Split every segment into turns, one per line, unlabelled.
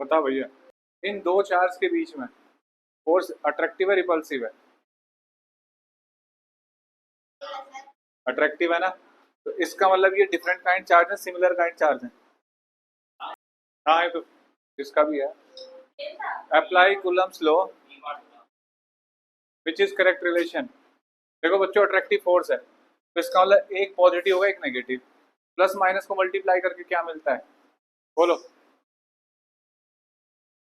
बता भैया, इन दो चार्ज के बीच में फोर्स अट्रैक्टिव है रिपल्सिव है? अट्रैक्टिव है ना, तो इसका मतलब ये डिफरेंट काइंड चार्ज है, सिमिलर काइंड चार्ज है। हाँ है तो इसका भी है। Apply Coulomb's law which is correct relation. देखो बच्चों, अट्रैक्टिव फोर्स है तो इसका मतलब एक पॉजिटिव होगा एक नेगेटिव, प्लस माइनस को मल्टीप्लाई करके क्या मिलता है बोलो?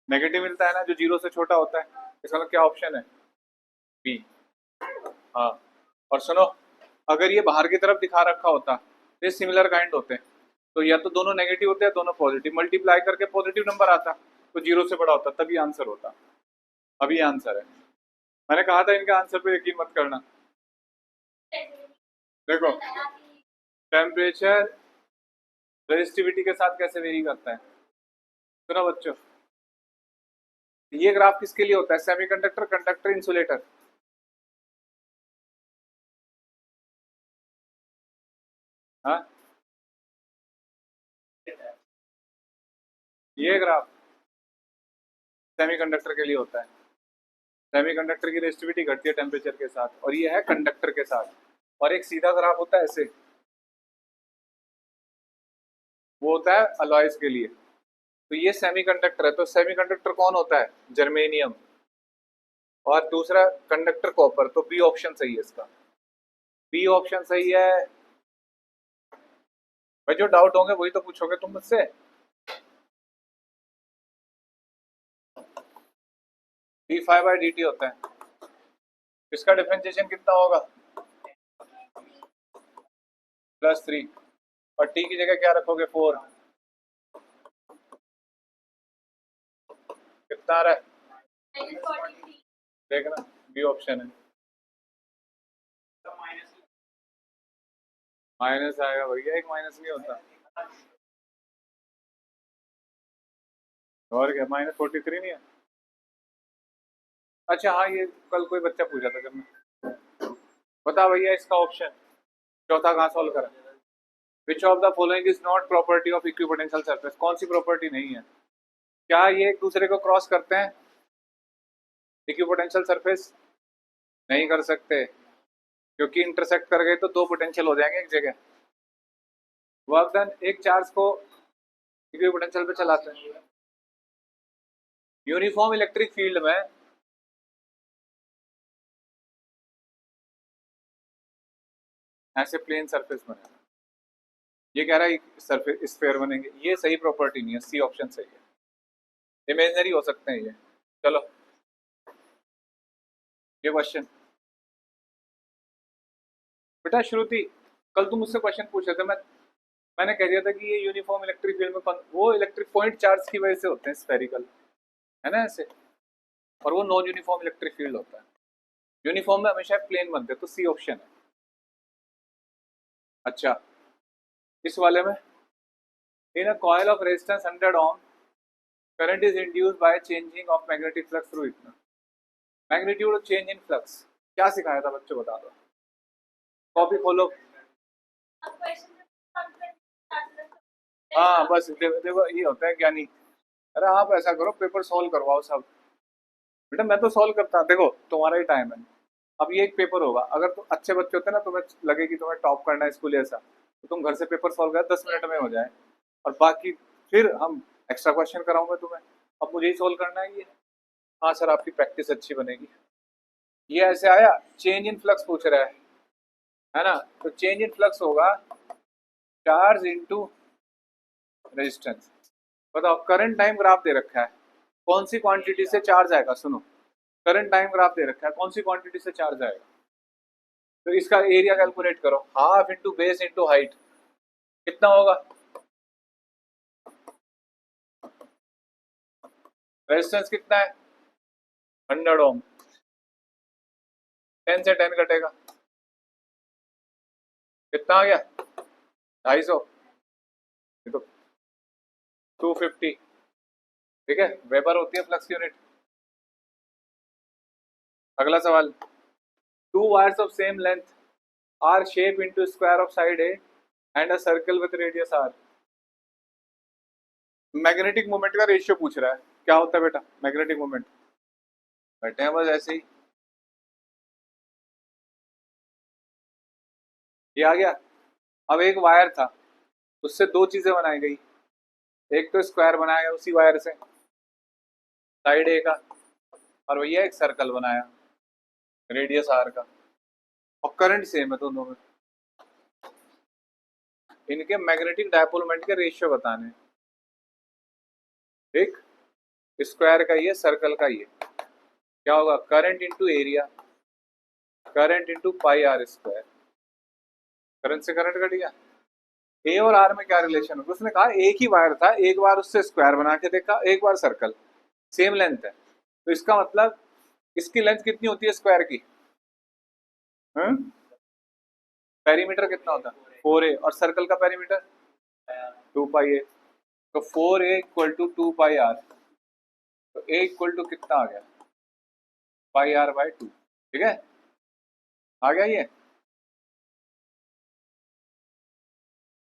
नेगेटिव मिलता है ना, जो जीरो से छोटा होता है। इसका मतलब क्या ऑप्शन है? बी। हाँ, और सुनो, अगर ये बाहर की तरफ दिखा रखा होता तो ये सिमिलर काइंड होते हैं, तो या तो दोनों नेगेटिव होते हैं दोनों पॉजिटिव, मल्टीप्लाई करके पॉजिटिव नंबर आता तो जीरो से बड़ा होता, तभी आंसर होता। अभी आंसर है। मैंने कहा था इनका आंसर पे यकीन मत करना। देखो, टेम्परेचर रेजिस्टिविटी के साथ कैसे वेरी करता है, सुनो बच्चों। ये ग्राफ किसके लिए होता है? Semiconductor, conductor, insulator. हाँ, ये ग्राफ सेमीकंडक्टर के लिए होता है। सेमीकंडक्टर की रेजिस्टिविटी घटती है टेम्परेचर के साथ, और ये है कंडक्टर के साथ। और एक सीधा ग्राफ होता है ऐसे, वो होता है अलॉयज के लिए। तो ये सेमीकंडक्टर है, तो सेमीकंडक्टर कौन होता है? जर्मेनियम। और दूसरा कंडक्टर कॉपर, तो बी ऑप्शन सही है इसका। बी ऑप्शन सही है भाई। जो डाउट होंगे वही तो पूछोगे तुम मुझसे। D five by D T होता है। इसका डिफरेंशिएशन कितना होगा? +3। और टी की जगह क्या रखोगे? 4। कितना आ रहा है देखना, बी ऑप्शन है। माइनस आएगा भैया, एक माइनस नहीं होता। और क्या, -43 नहीं है? अच्छा हाँ, ये कल कोई बच्चा पूछा था जब मैं। बता भैया इसका ऑप्शन चौथा कहाँ सॉल्व करा? Which of the following is not property of equipotential surface. कौन सी प्रॉपर्टी नहीं है? क्या ये एक दूसरे को क्रॉस करते हैं? इक्विपोटेंशियल सरफेस नहीं कर सकते, क्योंकि इंटरसेक्ट कर गए तो दो पोटेंशियल हो जाएंगे एक जगह। वर्क डन एक चार्ज को इक्विपोटेंशियल पे चलाते हैं। यूनिफॉर्म इलेक्ट्रिक फील्ड में ऐसे प्लेन सरफेस बने, ये कह रहा है सरफेस स्फीयर बनेंगे, ये सही प्रॉपर्टी नहीं है, सी ऑप्शन सही है। इमेजिनरी हो सकते हैं ये। चलो ये क्वेश्चन, बेटा श्रुति, कल तुम मुझसे क्वेश्चन पूछ रहे थे, मैंने कह दिया था कि ये यूनिफॉर्म इलेक्ट्रिक फील्ड में वो इलेक्ट्रिक पॉइंट चार्ज की वजह से होते हैं स्फेरिकल, है ना ऐसे, और वो नॉन यूनिफॉर्म इलेक्ट्रिक फील्ड होता है। यूनिफॉर्म में हमेशा प्लेन बनते हैं, तो सी ऑप्शन है। अच्छा, इस वाले में, in a coil of resistance 100 ohm current is induced by changing of magnetic flux through it. Magnitude of change in flux क्या सिखाया था बच्चों, बता दो। कॉपी खोलो। हाँ बस देखो ये होता है ज्ञानी। अरे आप ऐसा करो, पेपर सॉल्व करवाओ सब। बेटा मैं तो सॉल्व करता, देखो तुम्हारा ही टाइम है। अब ये एक पेपर होगा, अगर तुम अच्छे बच्चे होते ना, तुम्हें लगे कि तुम्हें टॉप करना है स्कूल ऐसा, तो तुम घर से पेपर सॉल्व कर 10 मिनट में हो जाए, और बाकी फिर हम एक्स्ट्रा क्वेश्चन कराऊंगा तुम्हें। अब मुझे ही सॉल्व करना है ये। हाँ सर, आपकी प्रैक्टिस अच्छी बनेगी। ये ऐसे आया, चेंज इन फ्लक्स पूछ रहा है ना, तो चेंज इन फ्लक्स होगा चार्ज इनटू रेजिस्टेंस। बताओ, करंट टाइम ग्राफ दे रखा है, कौन सी क्वांटिटी से चार्ज आएगा? सुनो, करंट टाइम ग्राफ दे रखा है, कौन सी क्वांटिटी से चार्ज आएगा? तो इसका एरिया कैलकुलेट करो, half into base into height, कितना होगा? रेजिस्टेंस कितना है? 100 ओम। 10 से 10 कटेगा, कितना आ गया? 250। ये तो 250। ठीक है, वेबर होती है फ्लक्स यूनिट। अगला सवाल, two wires of same length are shape into square of side A and a circle with radius R. Magnetic moment का रेशियो पूछ रहा है, क्या होता है बेटा मैग्नेटिक मोमेंट? बैठे हैं बस ऐसे ही, ये आ गया। अब एक वायर था, उससे दो चीजें बनाई गई, एक तो स्क्वायर बनाया गया उसी वायर से साइड ए का, और भैया एक सर्कल बनाया रेडियस आर का, और करंट सेम है दोनों में। इनके मैग्नेटिक डायपोल मोमेंट के रेशियो बताने हैं। एक स्क्वायर का ये, सर्कल का ये, क्या होगा? Current into area, current into pi R square. Current से करंट कट गया। ए और आर में क्या रिलेशन होगा? उसने कहा एक ही वायर था, एक बार उससे स्क्वायर बना के देखा, एक बार सर्कल, सेम लेंथ है, तो इसका मतलब इसकी लेंथ कितनी होती है स्क्वायर की? पेरीमीटर कितना होता है? 4a, और सर्कल का पेरीमीटर 2 पाई ए, तो 4a equal to 2 pi R, तो a इक्वल टू कितना आ गया? Pi R by 2। ठीक है, आ गया ये,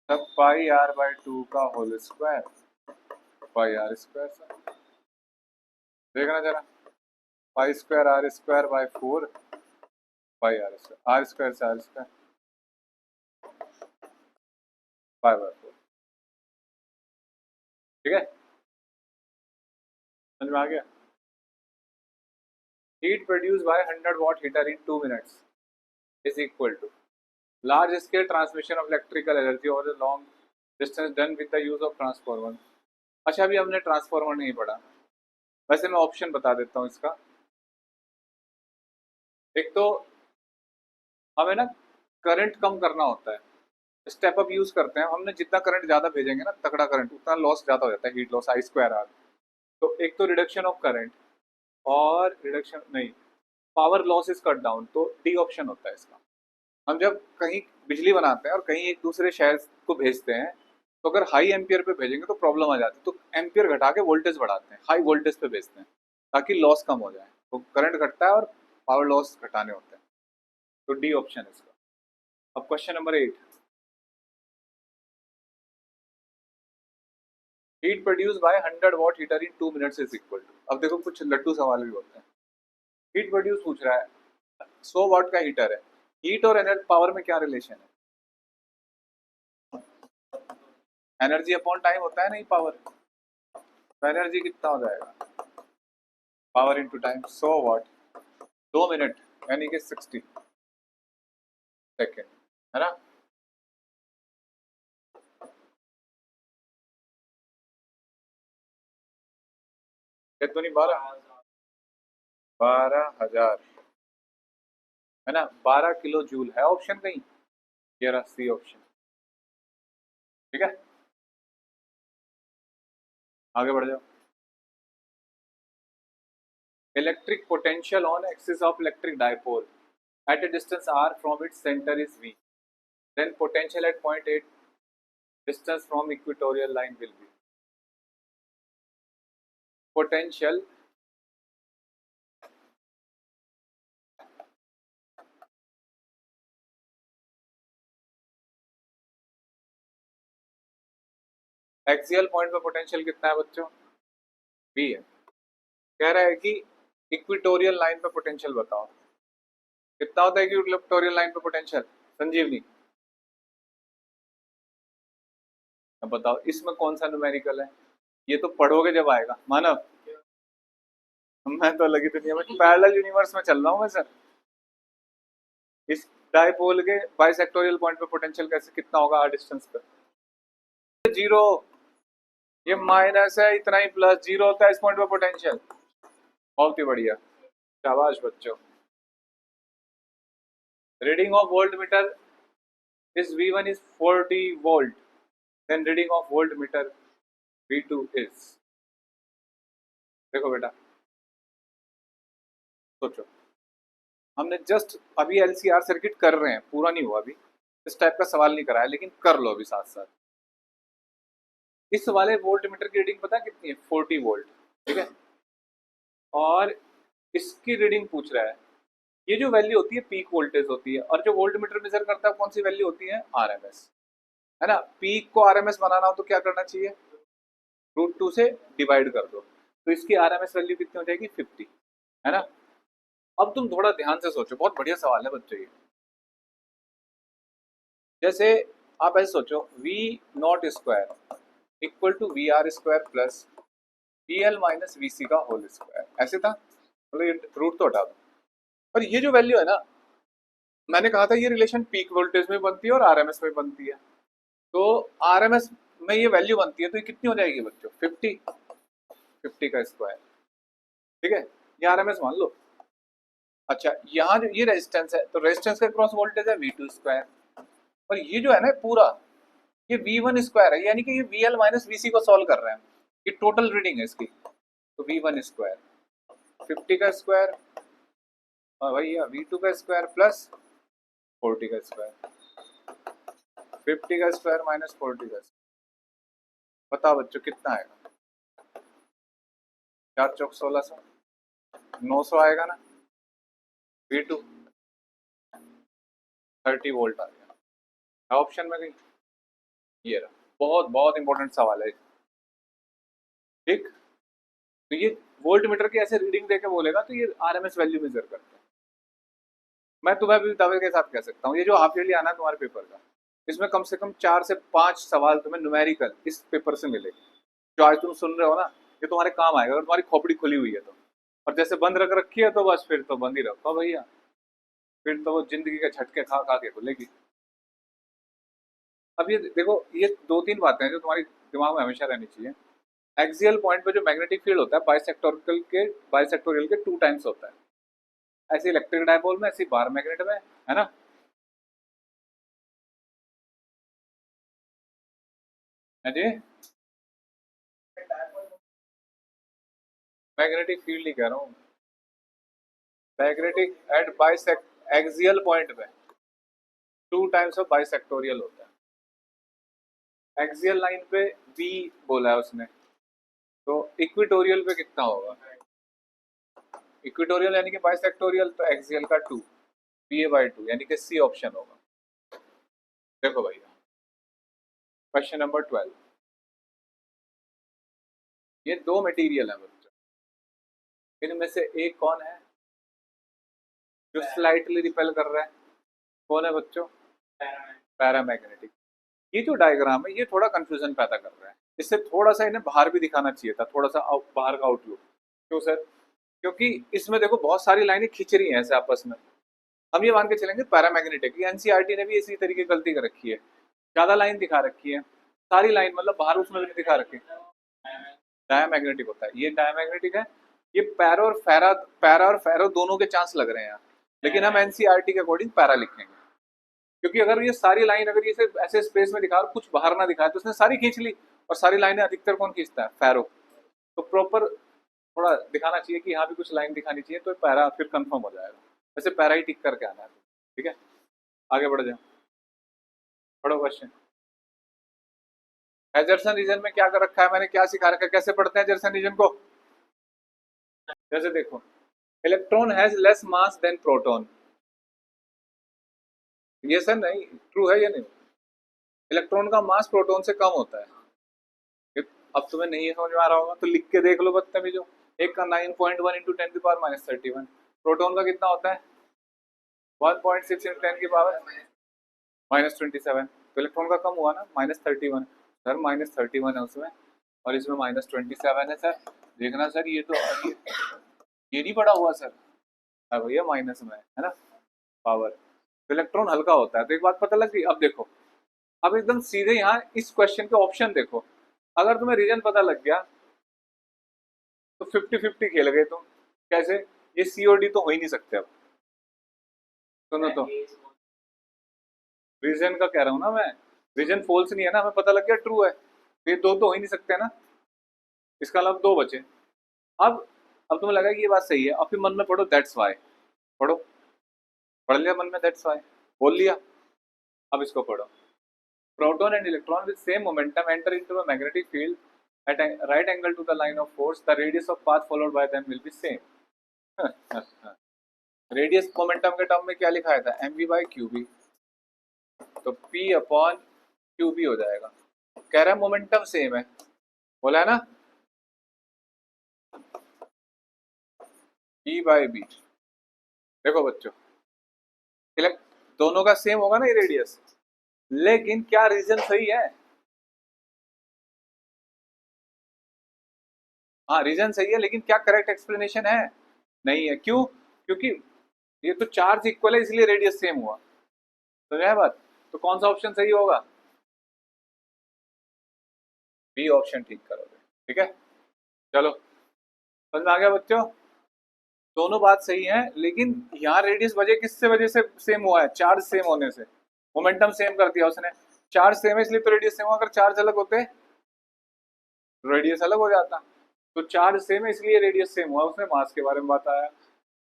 तब पाई आर बाई 2 का whole square, pi R square से देखना जरा, pi square R square by 4, pi R square, R square से आर स्क्वायर, पाई बाई 4। ठीक है, समझ में आ गया? Heat produce by 100 watt heater in 2 minutes is equal to large scale transmission of electrical energy over a long distance done with the use of transformer। अच्छा, अभी हमने ट्रांसफॉर्मर नहीं पढ़ा, वैसे मैं ऑप्शन बता देता हूँ इसका। एक तो हमें ना करंट कम करना होता है, स्टेप अप यूज करते हैं, हमने जितना करंट ज्यादा भेजेंगे ना, तगड़ा करंट, उतना लॉस ज्यादा हो जाता है, heat loss I square R. तो एक तो रिडक्शन ऑफ करंट, और रिडक्शन नहीं, power loss is cut down, तो डी ऑप्शन होता है इसका। हम जब कहीं बिजली बनाते हैं और कहीं एक दूसरे शहर को भेजते हैं, तो अगर हाई एम्पियर पे भेजेंगे तो प्रॉब्लम आ जाती है, तो एम्पियर घटा के वोल्टेज बढ़ाते हैं, हाई वोल्टेज पे भेजते हैं ताकि लॉस कम हो जाए, तो करंट घटता है और पावर लॉस घटाने होते हैं, तो डी ऑप्शन है इसका। अब question number 8, heat produce by 100 watt heater in 2 minutes is equal to. अब देखो कुछ लड्डू सवाल भी होते हैं। हीट प्रोड्यूस पूछ रहा है, 100 वाट का हीटर है, हीट और एनर्जी पावर में क्या रिलेशन है? एनर्जी अपॉन टाइम होता है, नहीं पावर, तो एनर्जी कितना हो जाएगा? पावर इंटू टाइम, 100 वाट 2 मिनट यानी कि 60 सेकेंड, है ना? कितनी नहीं, 12,000 है ना, 12 किलो जूल है ऑप्शन कहीं, ये रहा सी ऑप्शन। ठीक है, आगे बढ़ जाओ। Electric potential on axis of electric dipole at a distance r from its center is v, then potential at point 8 distance from equatorial line will be। potential axial point पे potential कितना है बच्चों? v है। कह रहा है कि equatorial line पे पोटेंशियल बताओ, कितना होता है इक्वेटोरियल लाइन पे पोटेंशियल? संजीवनी, अब बताओ इसमें कौन सा न्यूमेरिकल है? ये तो पढ़ोगे जब आएगा मानव, मैं तो लगी दुनिया में पैरेलल यूनिवर्स में चल रहा हूँ मैं सर। इस डायपोल के बाइसेक्टोरियल पॉइंट पे पोटेंशियल कैसे कितना होगा आर डिस्टेंस पे? जीरो, ये माइनस है, इतना ही प्लस, जीरो होता है इस पॉइंट पे पोटेंशियल। बहुत ही बढ़िया, शाबाश बच्चों। Reading of volt meter is V1 is 40 volt, then reading of voltmeter V2 is, देखो बेटा सोचो, हमने जस्ट अभी LCR सर्किट कर रहे हैं, पूरा नहीं हुआ अभी, इस टाइप का सवाल नहीं कराया, लेकिन कर लो अभी साथ साथ। इस वाले वोल्ट मीटर की रीडिंग पता कितनी है? 40 वोल्ट। ठीक है, और इसकी रीडिंग पूछ रहा है, ये जो वैल्यू होती है पीक वोल्टेज होती है, और जो वोल्ट मीटर मेजर करता है कौन सी वैल्यू होती है? RMS, है ना? पीक को RMS बनाना हो तो क्या करना चाहिए? √2 से डिवाइड कर दो तो इसकी आरएमएस वैल्यू कितनी हो जाएगी 50, है ना। अब तुम थोड़ा ध्यान से सोचो, बहुत बढ़िया सवाल है बच्चों ये। जैसे आप ऐसे सोचो V naught square equal to V R square plus V L minus V C का होल स्क्वायर, ऐसे था, मतलब ये रूट तो हटा दो। पर ये जो वैल्यू है ना, मैंने कहा था ये रिलेशन पीक वोल्टेज में बनती है और आरएमएस में बनती है। तो आरएमएस में ये वैल्यू बनती है तो ये कितनी हो जाएगी बच्चों 50, 50 का स्क्वायर, ठीक है, ये आरएमएस मान लो। अच्छा यहाँ जो ये रेजिस्टेंस है तो रेजिस्टेंस का क्रॉस वोल्टेज है V2 स्क्वायर, और ये जो है ना पूरा ये V1 स्क्वायर है, यानी कि ये VL माइनस VC को सॉल्व कर रहे हैं, ये टोटल रीडिंग है इसकी। तो V1 स्क्वायर 50 का स्क्वायर और भैया V2 का स्क्वायर प्लस 40 का स्क्वायर, 50 का स्क्वायर माइनस 40 का स्क्वायर, बताओ बच्चों कितना आएगा। 4 चौक 1600, 900 आएगा ना। V2 30 वोल्ट आ गया, ऑप्शन में गई ये रहा। बहुत बहुत इंपॉर्टेंट सवाल है, ठीक। तो ये वोल्ट मीटर की ऐसे रीडिंग देके बोलेगा तो ये आरएमएस वैल्यू मेजर करता है। मैं तुम्हें भी दावे के साथ कह सकता हूँ ये जो हाफ ईयरली आना है तुम्हारे पेपर का, इसमें कम से कम 4 से 5 सवाल तुम्हें न्यूमेरिकल इस पेपर से मिलेंगे। जो आज तुम सुन रहे हो ना ये तुम्हारे काम आएगा अगर तुम्हारी खोपड़ी खुली हुई है तो, और जैसे बंद रख रखी है तो बस फिर तो बंद ही रखो भैया, फिर तो वो जिंदगी के झटके खा खा के खुलेगी। अब ये देखो ये 2-3 बातें हैं जो तुम्हारी दिमाग में हमेशा रहनी चाहिए। एक्सियल पॉइंट पे जो मैग्नेटिक फील्ड होता है बाइसेक्टोरियल के 2 टाइम्स होता है, ऐसे इलेक्ट्रिक डायपोल में, ऐसी बार मैग्नेट में, है ना। है जी, मैग्नेटिक फील्ड ही कह रहा हूँ, magnetic at bisect axial point पे 2 टाइम्स ऑफ बाइसेक्टोरियल होता है। एक्सियल लाइन पे बी बोला है उसने, तो इक्विटोरियल पे कितना होगा, इक्विटोरियल यानी कि बाइसेक्टोरियल तो एक्सियल का 2 BA/2 यानी कि सी ऑप्शन होगा। देखो भैया क्वेश्चन नंबर 12, ये 2 मटेरियल है बच्चों, इनमें से एक कौन है जो स्लाइटली रिपेल कर रहा है, कौन है बच्चों, पैरामैग्नेटिक। ये जो डायग्राम है ये थोड़ा कंफ्यूजन पैदा कर रहा है, इससे थोड़ा सा इन्हें बाहर भी दिखाना चाहिए था, थोड़ा सा बाहर का आउटलुक। क्यों सर, क्योंकि इसमें देखो बहुत सारी लाइनें खींच रही हैं ऐसे आपस में, हम ये मान के चलेंगे पैरामैग्नेटिक। एनसीईआरटी ने भी इसी तरीके की गलती कर रखी है, ज्यादा लाइन दिखा रखी है, सारी लाइन मतलब बाहर उसमें भी दिखा रखी है। डायमैग्नेटिक होता है, ये डायमैग्नेटिक है। ये पैरा और फेरो दोनों के चांस लग रहे हैं यहाँ, लेकिन हम एनसीईआरटी के अकॉर्डिंग पैरा लिखेंगे, क्योंकि अगर ये सारी लाइन अगर ये सिर्फ ऐसे स्पेस में दिखा और कुछ बाहर ना दिखाए तो उसने सारी खींच ली, और सारी लाइनें अधिकतर कौन खींचता है, फेरो। तो प्रॉपर थोड़ा दिखाना चाहिए कि यहाँ भी कुछ लाइन दिखानी चाहिए तो पैरा फिर कंफर्म हो जाएगा, वैसे पैरा ही टिक करके आना है, ठीक है। आगे बढ़ जाओ, पढ़ो क्वेश्चन। एजरसन रीजन में क्या कर रखा है मैंने, क्या सिखा रखा है, कैसे पढ़ते हैं एजरसन रीजन को। जैसे देखो electron has less mass than proton, ये सर नहीं ट्रू है या नहीं, इलेक्ट्रॉन का मास प्रोटॉन से कम होता है। अब तुम्हें नहीं समझ में आ रहा होगा तो लिख के देख लो बदतमीजो, एक का 9.1 इंटू 10⁻31, प्रोटॉन का कितना होता है 1.6 इंटू 10⁻27, तो इलेक्ट्रॉन का कम हुआ ना -31, सर -31 है उसमें और इसमें -27 है सर, देखना सर ये तो ये नहीं पड़ा हुआ सर, भैया माइनस में है ना पावर, तो इलेक्ट्रॉन हल्का होता है। तो एक बात पता लग गई। अब देखो अब एकदम सीधे यहाँ इस क्वेश्चन के ऑप्शन देखो, अगर तुम्हें रीजन पता लग गया तो 50-50 खेल गए तुम। कैसे, ये सी और डी तो हो ही नहीं सकते। अब सुनो तो रीजन का कह रहा हूँ ना मैं, रीजन फॉल्स नहीं है ना, हमें पता लग गया ट्रू है, तो ये दो तो हो ही नहीं सकते ना, इसका मतलब 2 बचे। अब तुम्हें लगा कि ये बात सही है, अब फिर मन में पढ़ो दैट्स वाई, पढ़ो, पढ़ लिया मन में दैट्स वाई, बोल लिया। अब इसको पढ़ो, proton and electron with same momentum enter into a magnetic field at a right angle to the line of force, the radius of path followed by them will be same. Radius momentum के term में क्या लिखा था mv/qb, तो p upon qb हो जाएगा। कह रहा है मोमेंटम सेम है, बोला है ना, ई बाई बी। देखो बच्चों, इलेक्ट दोनों का सेम होगा ना ये रेडियस, लेकिन क्या रीजन सही है? हाँ रीजन सही है, लेकिन क्या करेक्ट एक्सप्लेनेशन है? नहीं है। क्यों? क्योंकि ये तो चार्ज इक्वल है इसलिए रेडियस सेम हुआ। तो है बात, तो कौन सा ऑप्शन सही होगा? बी ऑप्शन ठीक करोगे। ठीक है, चलो समझ में आ गया बच्चों? दोनों बात सही है, लेकिन यहाँ रेडियस वजह से सेम हुआ है, चार्ज सेम होने से। मोमेंटम सेम कर दिया उसने, चार्ज सेम है इसलिए तो रेडियस सेम हुआ। अगर चार्ज अलग होते रेडियस अलग हो जाता। तो चार्ज सेम है इसलिए रेडियस सेम हुआ, उसने मास के बारे में बताया,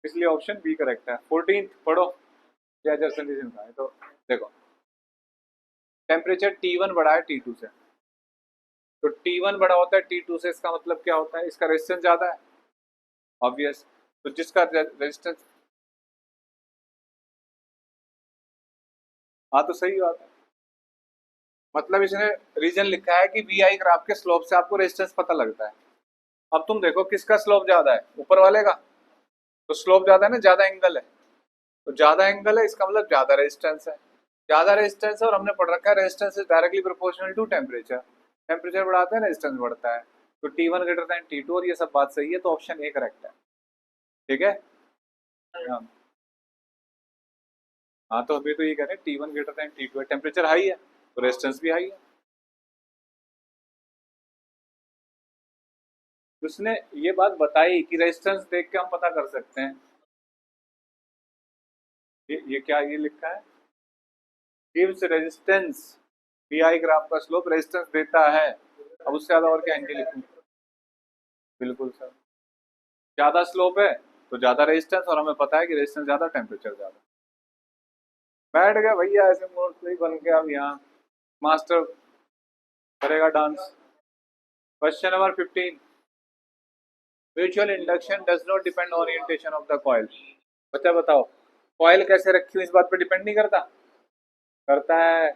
इसलिए ऑप्शन बी करेक्ट है। 14 पढ़ो क्या जर्सन है। तो देखो, टेम्परेचर T1 बड़ा है T2 से, तो T1 बड़ा होता है T2 से, इसका मतलब क्या होता है? इसका रेजिस्टेंस ज्यादा है, ऑब्वियस। तो जिसका रेजिस्टेंस, हाँ तो सही बात है। मतलब इसने रीजन लिखा है कि वी आई ग्राफ के स्लोप से आपको रेजिस्टेंस पता लगता है। अब तुम देखो किसका स्लोप ज्यादा है, ऊपर वाले का। तो स्लोप ज्यादा है ना, ज्यादा एंगल है, तो ज्यादा एंगल है इसका मतलब ज्यादा रेजिस्टेंस है। ज्यादा रेजिस्टेंस है, और हमने पढ़ रखा है resistance is directly proportional to temperature. Temperature बढ़ाते हैं रेजिस्टेंस बढ़ता है। तो T1 ग्रेटर देन T2, और ये सब बात सही है, तो ऑप्शन ए करेक्ट है। ठीक है, हाँ। हाँ तो अभी तो ये कह रहे हैं T1 ग्रेटर देन T2 है, टेम्परेचर हाई है तो रेजिस्टेंस भी हाई है। उसने ये बात बताई कि रेजिस्टेंस देख के हम पता कर सकते हैं। ये क्या ये लिखा है, gives resistance, P I graph का स्लोप रेजिस्टेंस देता है। अब उससे ज्यादा और क्या हिंदी लिखूं? बिल्कुल सर, ज्यादा स्लोप है तो ज्यादा रेजिस्टेंस, और हमें पता है कि रेजिस्टेंस ज्यादा टेम्परेचर ज्यादा। बैठ गया भैया ऐसे मोड से ही बन के, अब यहाँ मास्टर करेगा dance. Question number 15, mutual induction does not depend on orientation of the coil. बच्चा बताओ, कॉइल कैसे रखी हुई इस बात पर डिपेंड नहीं करता? करता है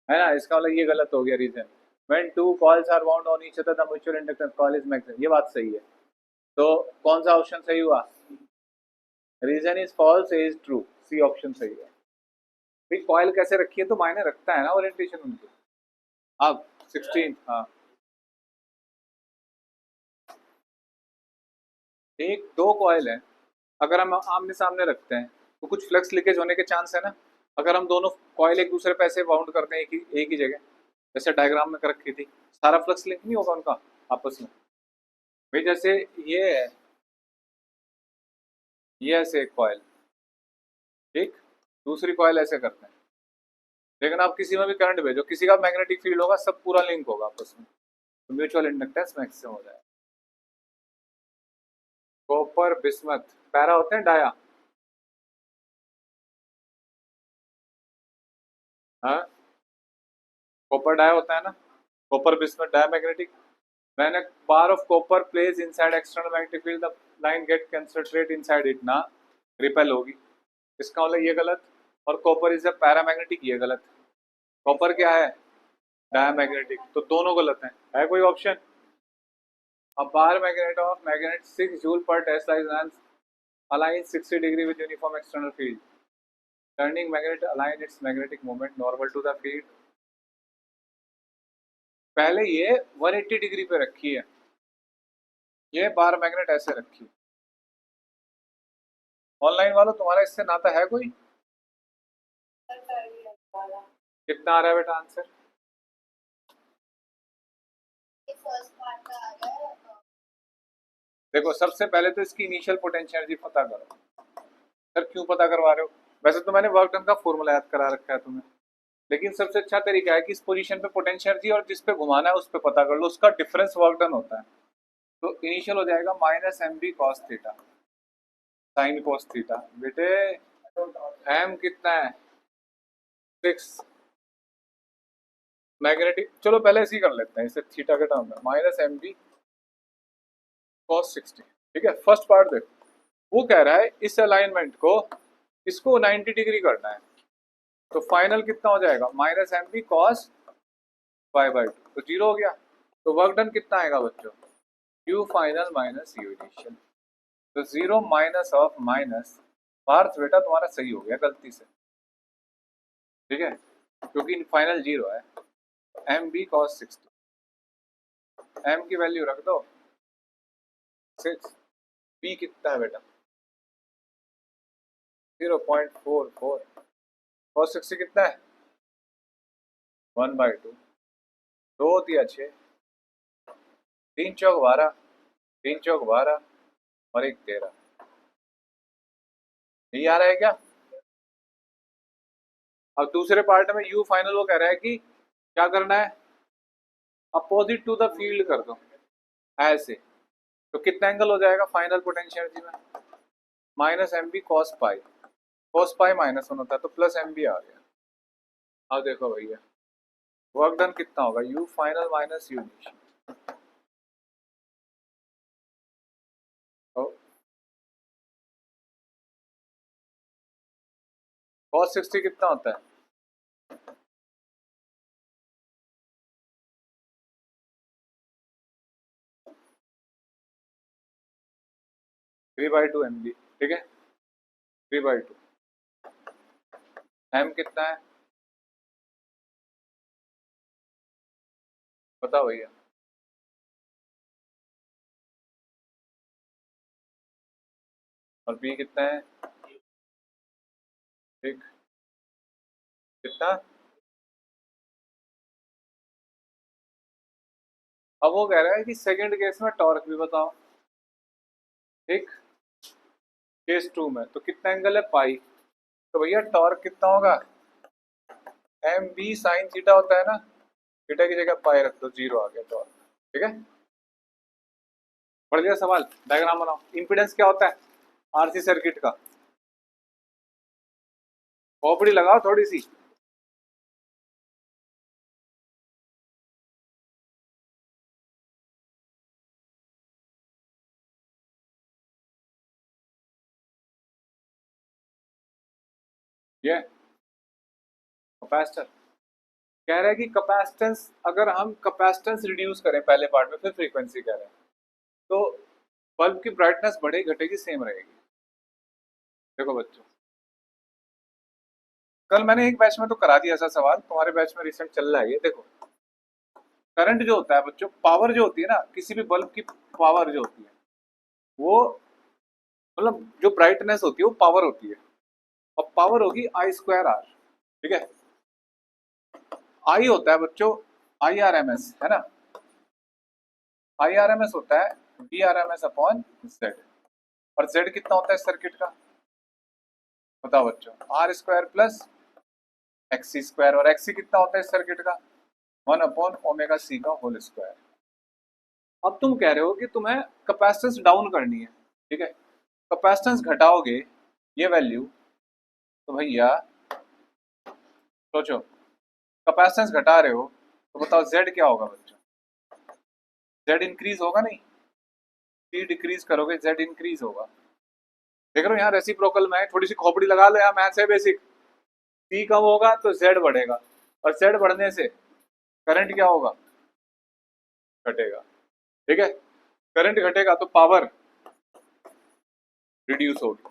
ना? इसका मतलब ये गलत हो गया reason. When two coils are bound on each other the mutual inductance coil is maximum, ये बात सही है। तो कौन सा ऑप्शन सही हुआ? Reason is false, A is true, C option सही है। भाई कॉइल कैसे रखी है तो मायने रखता है ना ओरिएंटेशन उनकी। अब 16, हाँ। एक दो कॉइल है, अगर हम आमने सामने रखते हैं तो कुछ फ्लक्स लीकेज होने के चांस है ना। अगर हम दोनों कॉइल एक दूसरे पे ऐसे बाउंड करते हैं एक ही जगह, जैसे डायग्राम में कर रखी थी, सारा फ्लक्स लिंक नहीं होगा उनका आपस में। भाई जैसे ये है, ये ऐसे एक कॉइल, ठीक, दूसरी कॉइल ऐसे करते हैं, लेकिन आप किसी में भी करंट भेजो, किसी का मैग्नेटिक फील्ड होगा, सब पूरा लिंक होगा आपस में, तो म्यूचुअल इंडक्टेंस मैक्सिमम हो जाएगा। कॉपर बिस्मथ पैरा होते हैं डाया, हाँ कॉपर डाया होता है ना, copper bismuth diamagnetic. When a bar of copper plays inside external magnetic field, the line get concentrate inside it ना, रिपेल होगी। इसका मतलब ये गलत, और कॉपर इज अ पैरामैग्नेटिक, ये गलत। कॉपर क्या है? डायमैग्नेटिक, तो दोनों गलत हैं। है कोई option? A bar magnet of magnet 6 joule per Tesla is aligns 60 degree with uniform external field. Turning magnet align its magnetic moment normal to the field. पहले ये 180 डिग्री पे रखी है, ये बार मैग्नेट ऐसे रखी। ऑनलाइन वालों तुम्हारा इससे नाता है कोई? कितना आ रहा है बेटा आंसर? देखो सबसे पहले तो इसकी इनिशियल पोटेंशियल एनर्जी पता करो। सर क्यों पता करवा रहे हो? वैसे तो मैंने वर्क डन का फॉर्मूला याद करा रखा है तुम्हें, लेकिन सबसे अच्छा तरीका है कि इस पोजीशन पे पोटेंशियल एनर्जी और जिस पे घुमाना है उस पे पता कर लो, उसका डिफरेंस वर्क डन होता है। तो इनिशियल हो जाएगा minus M B cos theta sine cos theta. बेटे एम कितना है? 6। मैग्नेटिक, चलो पहले इसी कर लेते हैं, इसे थीटा के टर्म में माइनस एम बी कॉस 60। ठीक है, फर्स्ट पार्ट देखो, वो कह रहा है इस अलाइनमेंट को, इसको 90 डिग्री करना है, तो फाइनल कितना हो जाएगा? Minus M B cos pi by 2, तो जीरो हो गया। तो वर्क डन कितना आएगा बच्चों, you final minus U initial. तो 0 माइनस ऑफ माइनस, पार्थ बेटा तुम्हारा सही हो गया गलती से, ठीक है, क्योंकि फाइनल 0 है। एम बी कॉस 60, एम की वैल्यू रख दो 6, बी कितना है बेटा 0.44, कॉस 60 कितना है 1/2, 2 दिया 6, 3 चौक 12, 3 चौक 12 और 1 13, यही आ रहा है क्या। अब दूसरे पार्ट में यू फाइनल वो कह रहा है कि क्या करना है, अपोजिट टू द फील्ड कर दो ऐसे, तो कितना एंगल हो जाएगा फाइनल पोटेंशियल एनर्जी में, minus M B cos pi, cos pi minus 1 होता है तो प्लस एम बी आ गया। अब देखो भैया वर्क डन कितना होगा, U final minus U initial, तो कॉस 60 कितना होता है, three by two M B, ठीक है 3/2, एम कितना है बताओ भैया, और बी कितना है, ठीक कितना। अब वो कह रहा है कि सेकंड केस में टॉर्क भी बताओ, ठीक, केस 2 में तो कितना एंगल है पाई, तो भैया टॉर्क कितना होगा, एम बी साइन थीटा होता है ना, थीटा की जगह पाई रख दो, 0 आ गया टॉर्क, ठीक है। बढ़ गया सवाल, डायग्राम बनाओ। इंपीडेंस क्या होता है आरसी सर्किट का, खोपड़ी लगाओ थोड़ी सी, ये कैपेसिटर कह रहा है कि कैपेसिटेंस, अगर हम कैपेसिटेंस रिड्यूस करें पहले पार्ट में, फिर फ्रीक्वेंसी कह रहे हैं, तो बल्ब की ब्राइटनेस बढ़ेगी घटेगी सेम रहेगी। देखो बच्चों कल मैंने एक बैच में तो करा दिया ऐसा सवाल, तुम्हारे बैच में रिसेंट चल रहा है ये, देखो करंट जो होता है बच्चों, पावर जो होती है ना किसी भी बल्ब की, पावर जो होती है वो, मतलब जो ब्राइटनेस होती है वो पावर होती है, और पावर होगी I²R, ठीक है। आई होता है बच्चों IRMS, है ना, IRMS होता है VRMS अपॉन Z, और Z कितना होता है सर्किट का बताओ बच्चों, R² प्लस XC², और XC कितना होता है सर्किट का 1/ω/C का होल स्क्वायर। अब तुम कह रहे हो कि तुम्हें कैपेसिटेंस डाउन करनी है, ठीक है, कैपेसिटेंस घटाओगे ये वैल्यू, तो भैया सोचो कैपेसिटेंस घटा रहे हो तो बताओ Z क्या होगा बच्चों, Z इंक्रीज होगा नहीं, C डिक्रीज करोगे Z इंक्रीज होगा। देख रहे हो यहाँ रेसिप्रोकल में थोड़ी सी खोपड़ी लगा लो, यहाँ मैथ्स है बेसिक, C कम होगा तो Z बढ़ेगा, और Z बढ़ने से करंट क्या होगा घटेगा, ठीक है, करंट घटेगा तो पावर रिड्यूस होगी,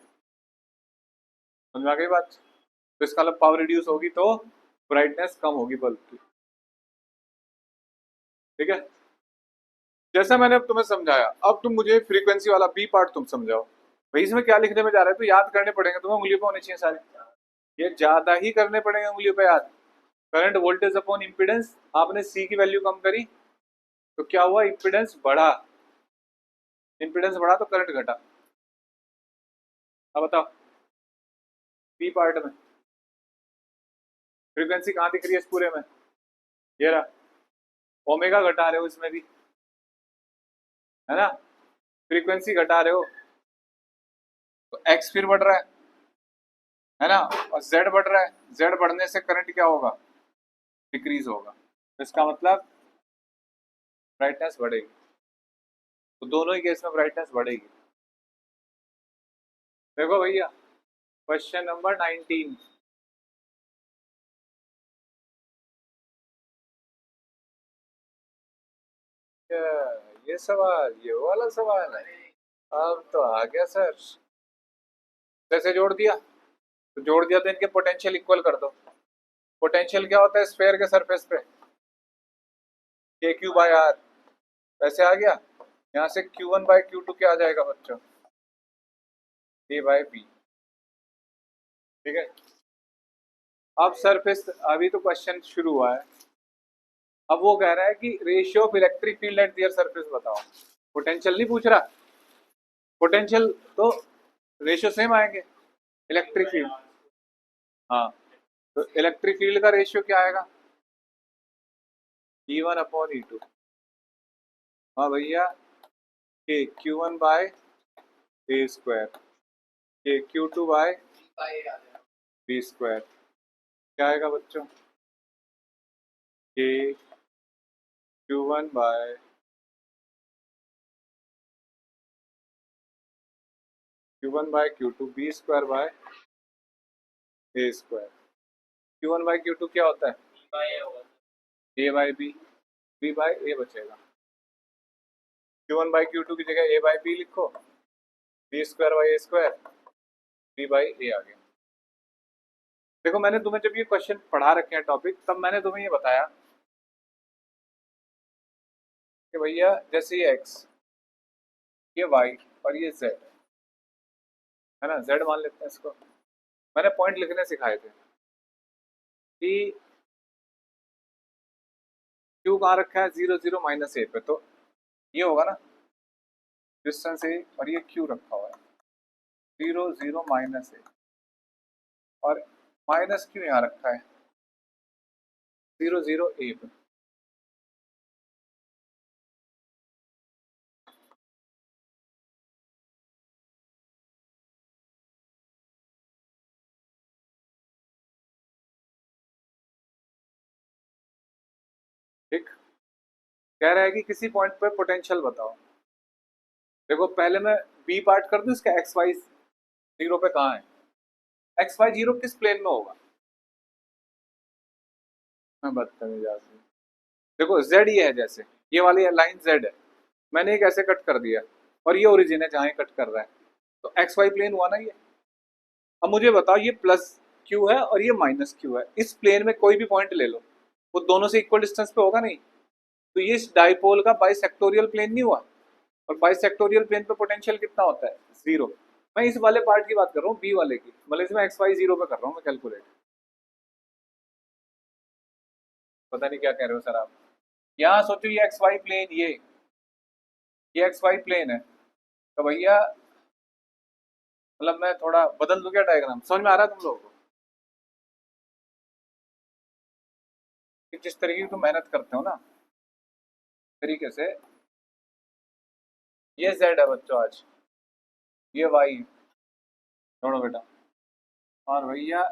समझ में आ गई बात। तो इसका मतलब पावर रिड्यूस होगी तो ब्राइटनेस कम होगी बल्ब की, ठीक है। जैसा मैंने अब तुम्हें समझाया, अब तुम मुझे फ्रीक्वेंसी वाला बी पार्ट तुम समझाओ भाई, इसमें क्या लिखने में जा रहा है, तो याद करने पड़ेंगे तुम्हें, उंगलियों पे होने चाहिए सारे, ये ज्यादा ही करने पड़ेंगे उंगलियों पे याद। करंट वोल्टेज अपॉन इम्पीडेंस, आपने सी की वैल्यू कम करी तो क्या हुआ, इम्पीडेंस बढ़ा, इम्पीडेंस बढ़ा तो करंट घटा। अब बताओ बी पार्ट में फ्रीक्वेंसी कहाँ दिख रही है इस पूरे में, ये रहा, ओमेगा घटा रहे हो इसमें भी, है ना, फ्रीक्वेंसी घटा रहे हो तो एक्स फिर बढ़ रहा है ना, और जेड बढ़ रहा है, जेड बढ़ने से करंट क्या होगा डिक्रीज होगा, तो इसका मतलब ब्राइटनेस बढ़ेगी, तो दोनों ही केस में ब्राइटनेस बढ़ेगी। देखो भैया क्वेश्चन नंबर 19, ये सवाल, ये वो वाला सवाल है। अब तो आ गया सर। जैसे जोड़ दिया, तो जोड़ दिया तो इनके पोटेंशियल इक्वल कर दो। पोटेंशियल क्या होता है स्फेयर के सरफेस पे? के क्यू बाई आर। वैसे आ गया। यहाँ से Q1 बाई Q2 क्या आ जाएगा बच्चों? ए बाई बी। ठीक है। अब सरफेस, अभी तो क्वेश्चन शुरू हुआ है। अब वो कह रहा है कि ratio of electric field at their surface बताओ। पोटेंशियल नहीं पूछ रहा। पोटेंशियल तो रेशियो सेम आएंगे। इलेक्ट्रिक फील्ड, हाँ, तो इलेक्ट्रिक फील्ड का रेशियो क्या आएगा? E1/E2। हाँ भैया, के Q1 बाय ए स्क्वायर, के Q2 बाय बी स्क्वायर। क्या आएगा बच्चों? के Q1 by Q2 B square by A square. Q1 by Q2 क्या होता है? A by B, B by A बचेगा। Q1 बाई Q2 की जगह ए बाई बी लिखो, B square by A square, B by A आ गया। देखो मैंने तुम्हें जब ये क्वेश्चन पढ़ा रखे हैं टॉपिक, तब मैंने तुम्हें ये बताया कि भैया जैसे ये x, ये y और ये z है ना, z मान लेते हैं इसको। मैंने पॉइंट लिखने सिखाए थे कि q कहाँ रखा है? 0 0 माइनस ए पे, तो ये होगा ना डिस्टेंस ए, और ये q रखा हुआ है 0 0 माइनस ए, और माइनस क्यू यहाँ रखा है 0 0 ए पे। ठीक, कह रहा है कि किसी पॉइंट पे पोटेंशियल बताओ। देखो पहले मैं बी पार्ट कर दूं इसका, एक्स वाई जीरो पे कहाँ है? एक्स वाई जीरो किस प्लेन में होगा? मैं बदतमीज आदमी। देखो जेड ये है, जैसे ये वाली लाइन जेड है, मैंने एक ऐसे कट कर दिया, और ये ओरिजिन है जहाँ ये कट कर रहा है, तो एक्स वाई प्लेन हुआ ना ये। अब मुझे बताओ, ये प्लस क्यू है और ये माइनस क्यू है, इस प्लेन में कोई भी पॉइंट ले लो, वो दोनों से इक्वल डिस्टेंस पे होगा नहीं? तो ये इस डाइपोल का बाइसेक्टोरियल प्लेन नहीं हुआ? और बाइसेक्टोरियल प्लेन पे पोटेंशियल कितना होता है? 0। मैं इस वाले पार्ट की बात कर रहा हूँ, बी वाले की, मतलब इसमें एक्स वाई जीरो पे कर रहा हूँ मैं कैलकुलेट। पता नहीं क्या कह रहे हो सर आप। यहाँ सोचो ये एक्स वाई प्लेन, ये एक्स वाई प्लेन है, तो भैया मतलब मैं थोड़ा बदल दूं क्या डायग्राम? समझ में आ रहा है तुम लोगों को कि जिस तरीके की तुम मेहनत करते हो ना, तरीके से। ये जेड है बच्चों आज, ये वाई, छोड़ो बेटा, और भैया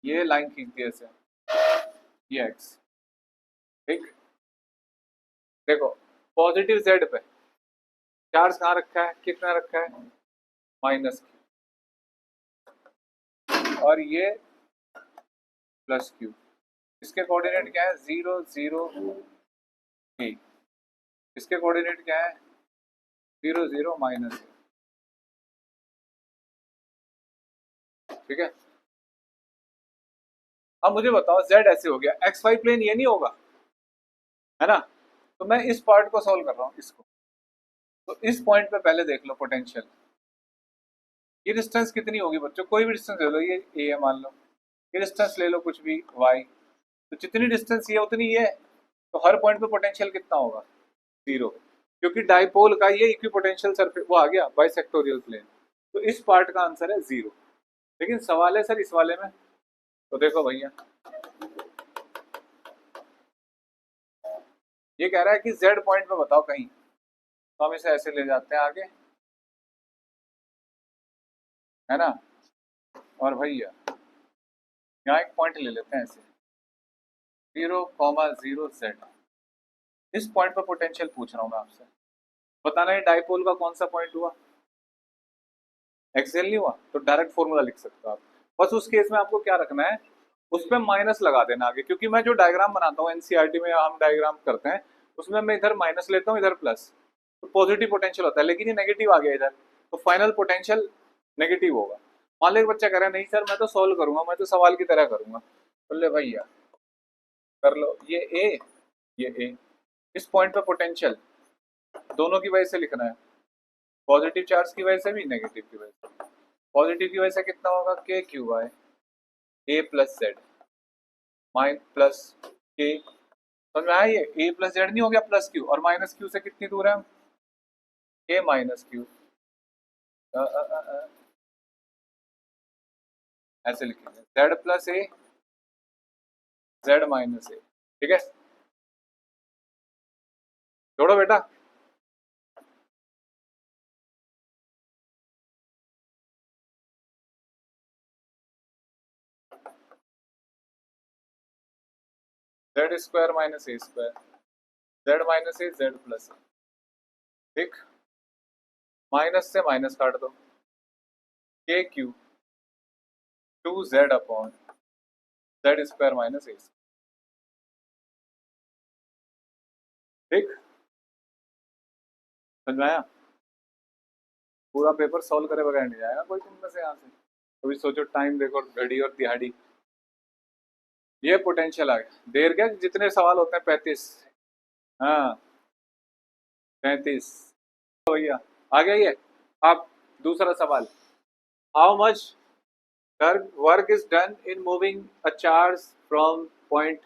ये लाइन खींच दी ऐसे, ये एक्स। ठीक, देखो पॉजिटिव जेड पे चार्ज कहाँ रखा है, कितना रखा है? माइनस क्यू, और ये प्लस क्यू। इसके कोऑर्डिनेट क्या है? 0 0 ए। इसके कोऑर्डिनेट क्या है? 0 0 माइनस। ठीक है। अब मुझे बताओ z ऐसे हो गया, एक्स वाई प्लेन ये नहीं होगा, है ना? तो मैं इस पार्ट को सॉल्व कर रहा हूँ, इसको। तो इस पॉइंट पे पहले देख लो पोटेंशियल, ये डिस्टेंस कितनी होगी बच्चों? कोई भी डिस्टेंस ले लो, ये ए है मान लो, ये डिस्टेंस ले लो कुछ भी y, तो जितनी डिस्टेंस ये उतनी ये है, तो हर पॉइंट पे पोटेंशियल कितना होगा? 0, क्योंकि डाइपोल का ये इक्विपोटेंशियल सरफेस वो आ गया बाइसेक्टोरियल प्लेन, तो इस पार्ट का आंसर है 0। लेकिन सवाल है सर इस वाले में, तो देखो भैया ये कह रहा है कि z पॉइंट पे बताओ कहीं, तो हम इसे ऐसे ले जाते हैं आगे, है ना? और भैया यहाँ एक पॉइंट ले लेते हैं ऐसे, 0,0 z। इस पॉइंट पर पोटेंशियल पूछ रहा हूँ मैं आपसे, बताना है डाइपोल का कौन सा पॉइंट हुआ? एक्सेल नहीं हुआ तो डायरेक्ट फॉर्मूला लिख सकते हो आप। बस उस केस में आपको क्या रखना है, उस पर माइनस लगा देना आगे, क्योंकि मैं जो डायग्राम बनाता हूँ एनसीईआरटी में हम डायग्राम करते हैं, उसमें मैं इधर माइनस लेता हूँ, इधर प्लस, तो पॉजिटिव पोटेंशियल होता है, लेकिन ये नेगेटिव आ गया इधर, तो फाइनल पोटेंशियल नेगेटिव होगा। मान लो एक बच्चा कह रहा है नहीं सर मैं तो सॉल्व करूंगा, मैं तो सवाल की तरह करूंगा, बोले भैया कर लो, ये ए, इस पॉइंट पे पोटेंशियल दोनों की वजह से लिखना है, पॉजिटिव चार्ज की वजह से भी, नेगेटिव की वजह से। पॉजिटिव की वजह से कितना होगा, के Q by A plus Z mine plus के, समझ में आया? ये ए प्लस जेड नहीं हो गया प्लस क्यू, और माइनस क्यू से कितनी दूर है हम, ए माइनस क्यू, ऐसे लिखेंगे Z plus A, Z minus A, ठीक है? जोड़ो बेटा, Z square minus A square, Z minus A Z plus A, ठीक? माइनस से माइनस काट दो, K Q two Z upon Z square minus A, ठीक? समझ में आया? पूरा पेपर सॉल्व करे बगैर नहीं जाएगा कोई तुम में से यहाँ से। अभी सोचो, टाइम देखो, घड़ी और दिहाड़ी, ये पोटेंशियल आ गया। देर क्या, जितने सवाल होते हैं 35, हाँ 35, भैया आ गया ये। अब दूसरा सवाल, how much work is done in moving a charge from point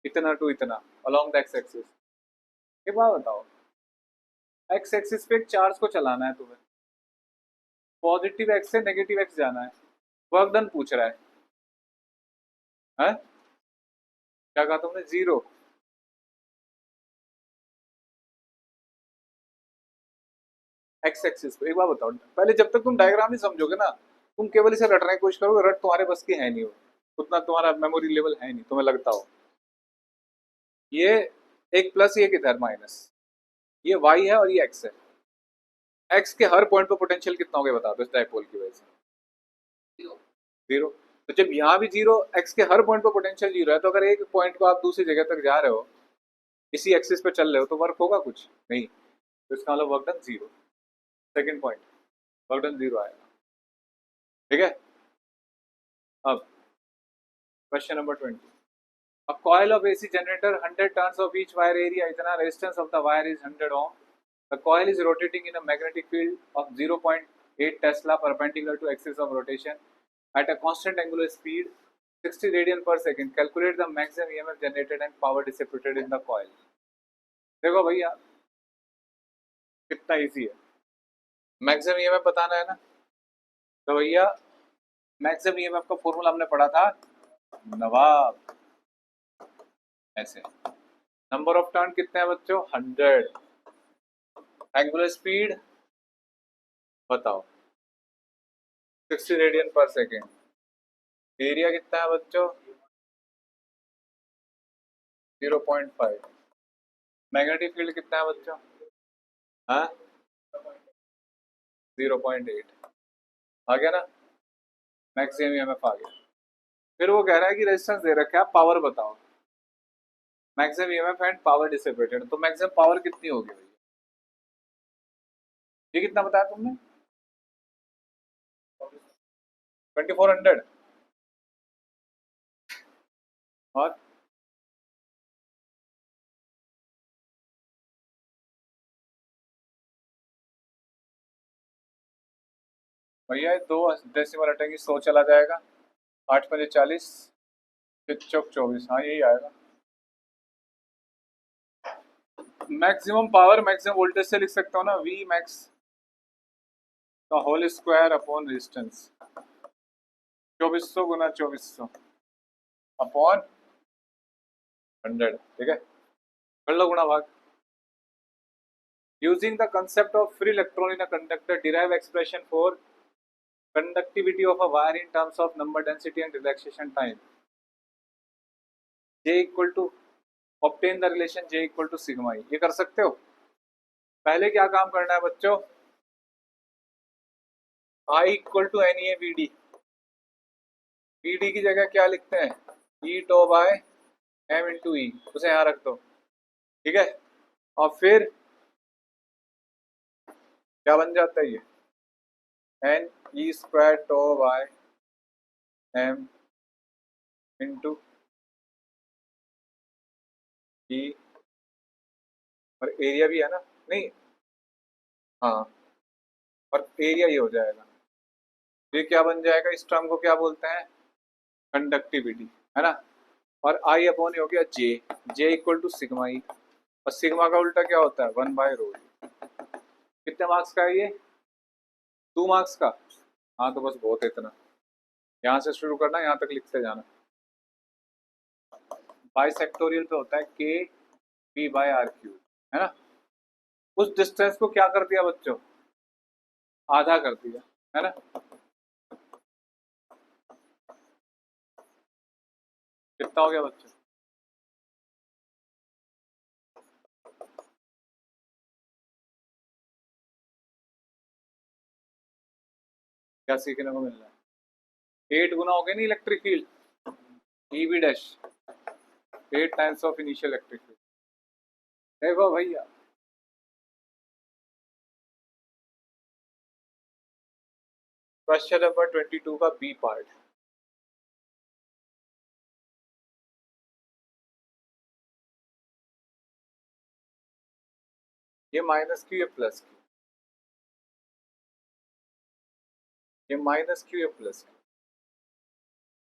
इतना टू इतना अलोंग द एक्स एक्सिस। ये बात बताओ, एक्स एक्सिस पे एक चार्ज को चलाना है तुम्हें, पॉजिटिव एक्स से नेगेटिव एक्स जाना है, वर्क डन पूछ रहा है? क्या कहा तुमने, जीरो? एक्स एक्सिस पे। एक बात बताओ, पहले जब तक तुम डायग्राम नहीं समझोगे ना, तुम केवल इसे रटने की कोशिश करोगे, रट तुम्हारे बस की है नहीं, हो उतना तुम्हारा मेमोरी लेवल है नहीं, तुम्हें लगता हो। ये एक प्लस, ये किधर माइनस, ये वाई है और ये एक्स है। एक्स के हर पॉइंट पर पोटेंशियल कितना हो गया बता दो इस डायपोल की वजह से, जीरो। तो जब यहाँ भी जीरो, एक्स के हर पॉइंट पर पोटेंशियल जीरो है, तो अगर एक पॉइंट को आप दूसरी जगह तक जा रहे हो, इसी एक्सिस पे चल रहे हो, तो वर्क होगा कुछ नहीं, तो इसका मतलब work done zero. Second point, work done zero आएगा, ठीक है? अब question number 20, a coil of AC generator 100 turns of each wire area, इतना resistance of the wire is 100 ohm, the coil is rotating in a magnetic field of 0.8 Tesla perpendicular to axis of rotation at a constant angular speed 60 radian per second, calculate the maximum EMF generated and power dissipated in the coil। देखो भैया कितना easy है, maximum EMF बताना है ना, तो भैया maximum EMF का फॉर्मूला हमने पढ़ा था नवाब, ऐसे। नंबर ऑफ टर्न कितने हैं बच्चों, 100, एंगुलर स्पीड बताओ 60 रेडियन पर सेकेंड, एरिया कितना है बच्चों 0.5, मैग्नेटिक फील्ड कितना है बच्चों, हाँ 0.8, आ गया ना, मैक्सिमम ईएमएफ आ गया। फिर वो कह रहा है कि रेजिस्टेंस दे रखा है, पावर बताओ, maximum EMF and power dissipated, तो मैक्सिमम पावर कितनी होगी भैया, ये कितना बताया तुमने, 2400, और भैया दो डेसिमल हटेंगी 100 चला जाएगा, 8 पंजे 40, 6 चौक 24, हाँ यही आएगा। मैक्सिमम पावर मैक्सिमम वोल्टेज से लिख सकता हूँ ना, वी मैक्स का होल स्क्वायर अपॉन रेजिस्टेंस, 2400 गुना 2400 अपॉन 100, ठीक है? कर लो गुणा भाग। Using the concept of free electron in a conductor, derive expression for conductivity of a wire in terms of number density and relaxation time. J equal to obtain the relation J equal to sigma E, ये कर सकते हो। पहले क्या काम करना है बच्चों, I equal to NEA VD, VD की जगह क्या लिखते हैं, E two by M into E, उसे यहाँ रख दो, ठीक है? और फिर क्या बन जाता है ये, N E square two by M into E, और एरिया भी है ना, नहीं, हाँ, और एरिया ये हो जाएगा, ये क्या बन जाएगा, इस टर्म को क्या बोलते हैं, कंडक्टिविटी, है ना। और आई अपॉन ये हो गया जे, जे इक्वल टू सिग्मा ई, और सिग्मा का उल्टा क्या होता है, 1/ρ। कितने मार्क्स का है ये, 2 मार्क्स का। हाँ तो बस बहुत है इतना, यहाँ से शुरू करना, यहाँ तक लिखते जाना। बाइसेक्टोरियल पे होता है के पी बाय आर क्यूब, है ना। उस डिस्टेंस को क्या कर दिया बच्चों, आधा कर दिया, है ना। कितना हो गया बच्चों, क्या सीखने को मिल रहा है, 8 गुना हो गया नहीं electric field, E B dash 8 times of initial electric field. देखो भैया, क्वेश्चन नंबर 22 का बी पार्ट, ये माइनस क्यू, ये प्लस क्यू, ये माइनस क्यू, ये प्लस क्यू,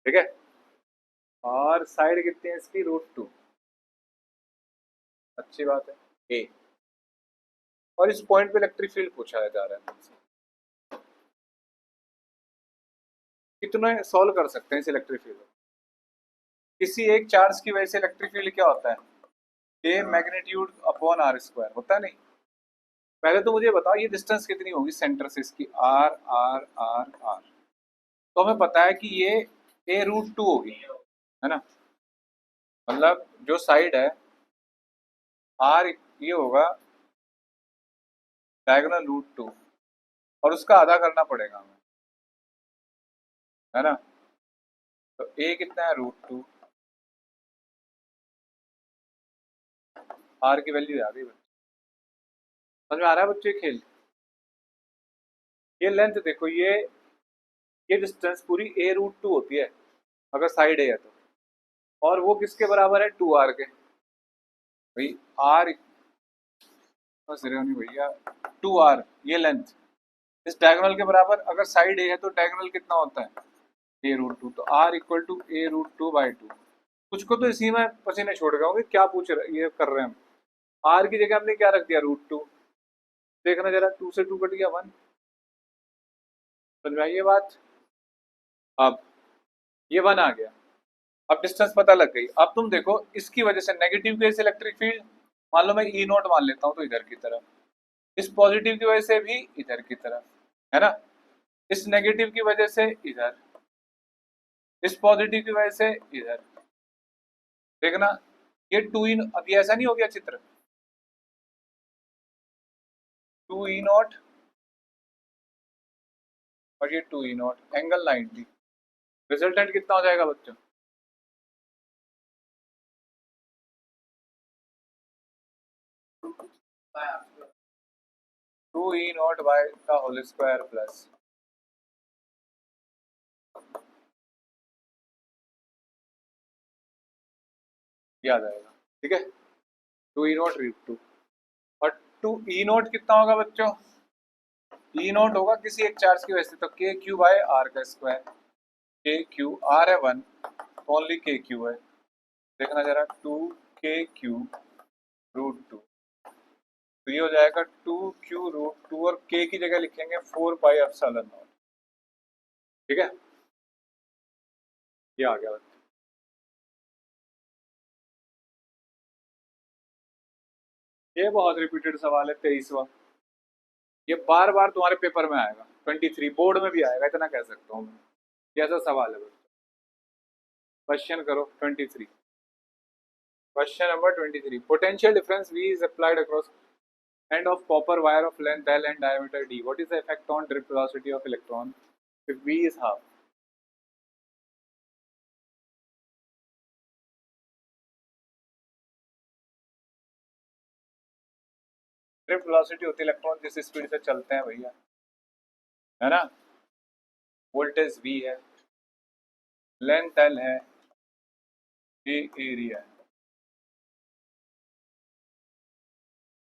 ठीक है। और साइड कितनी है इसकी, √2, अच्छी बात है, ए। और इस पॉइंट पे इलेक्ट्रिक फील्ड पूछा जा रहा है तुमसे, कितने सॉल्व कर सकते हैं इस इलेक्ट्रिक फील्ड। किसी एक चार्ज की वजह से इलेक्ट्रिक फील्ड क्या होता है, ए मैग्नीट्यूड अपॉन आर स्क्वायर होता है, नहीं। पहले तो मुझे बताओ ये डिस्टेंस कितनी होगी सेंटर से इसकी, आर आर आर आर, तो हमें पता है कि ये a√2 होगी, है ना। मतलब जो साइड है आर, ये होगा डायगोनल √2, और उसका आधा करना पड़ेगा हमें, है ना। तो ए कितना है, √2, आर की वैल्यू आ गई। समझ में आ रहा है बच्चे खेल। ये लेंथ देखो, ये डिस्टेंस पूरी a√2 होती है अगर साइड ए है तो, और वो किसके बराबर है, 2r के, भाई आर, बस नहीं भैया, 2r ये लेंथ इस डायगोनल के बराबर, अगर साइड ए है तो डायगोनल कितना होता है, a√2, तो r इक्वल टू a√2/2। कुछ को तो इसी में पसीने छोड़ गए होंगे, क्या पूछ रहे ये कर रहे हैं हम, r की जगह हमने क्या रख दिया, √2। देखना जरा, 2 से 2 कट गया 1, समझ में आई ये बात। अब ये 1 आ गया, अब डिस्टेंस पता लग गई। अब तुम देखो इसकी वजह से नेगेटिव केस इलेक्ट्रिक फील्ड, मान लो मैं E0 मान लेता हूँ तो इधर की तरफ, इस पॉजिटिव की वजह से भी इधर की तरफ, है ना। इस नेगेटिव की वजह से इधर, इस पॉजिटिव की वजह से इधर, देखना ये 2E, अब ये ऐसा नहीं हो गया चित्र, 2E0 और ये 2E0 एंगल 90, रिजल्टेंट कितना हो जाएगा बच्चों, 2E0/² प्लस, ये आ जाएगा, ठीक है। 2E0 √2, और 2E0 कितना होगा बच्चों, E0 होगा किसी एक चार्ज की वजह से, तो KQ/r², KQ, r है 1, ओनली KQ है, देखना जरा, 2KQ√2, तो ये हो जाएगा 2Q√2, और K की जगह लिखेंगे 4πε0, ठीक है। ये आ गया बच्चों, ये बहुत रिपीटेड सवाल है, 23वां, ये बार बार तुम्हारे पेपर में आएगा, 23 बोर्ड में भी आएगा, इतना कह सकता हूँ मैं, ये ऐसा सवाल है बच्चों। क्वेश्चन करो 23, question number 23, potential difference V is applied across end of copper wire of length L and diameter D. What is the effect on drift velocity of electron if V is half? Drift velocity होती है electron जिस speed से चलते हैं भैया, है ना। Voltage V है, लेंथ L है, ये एरिया है।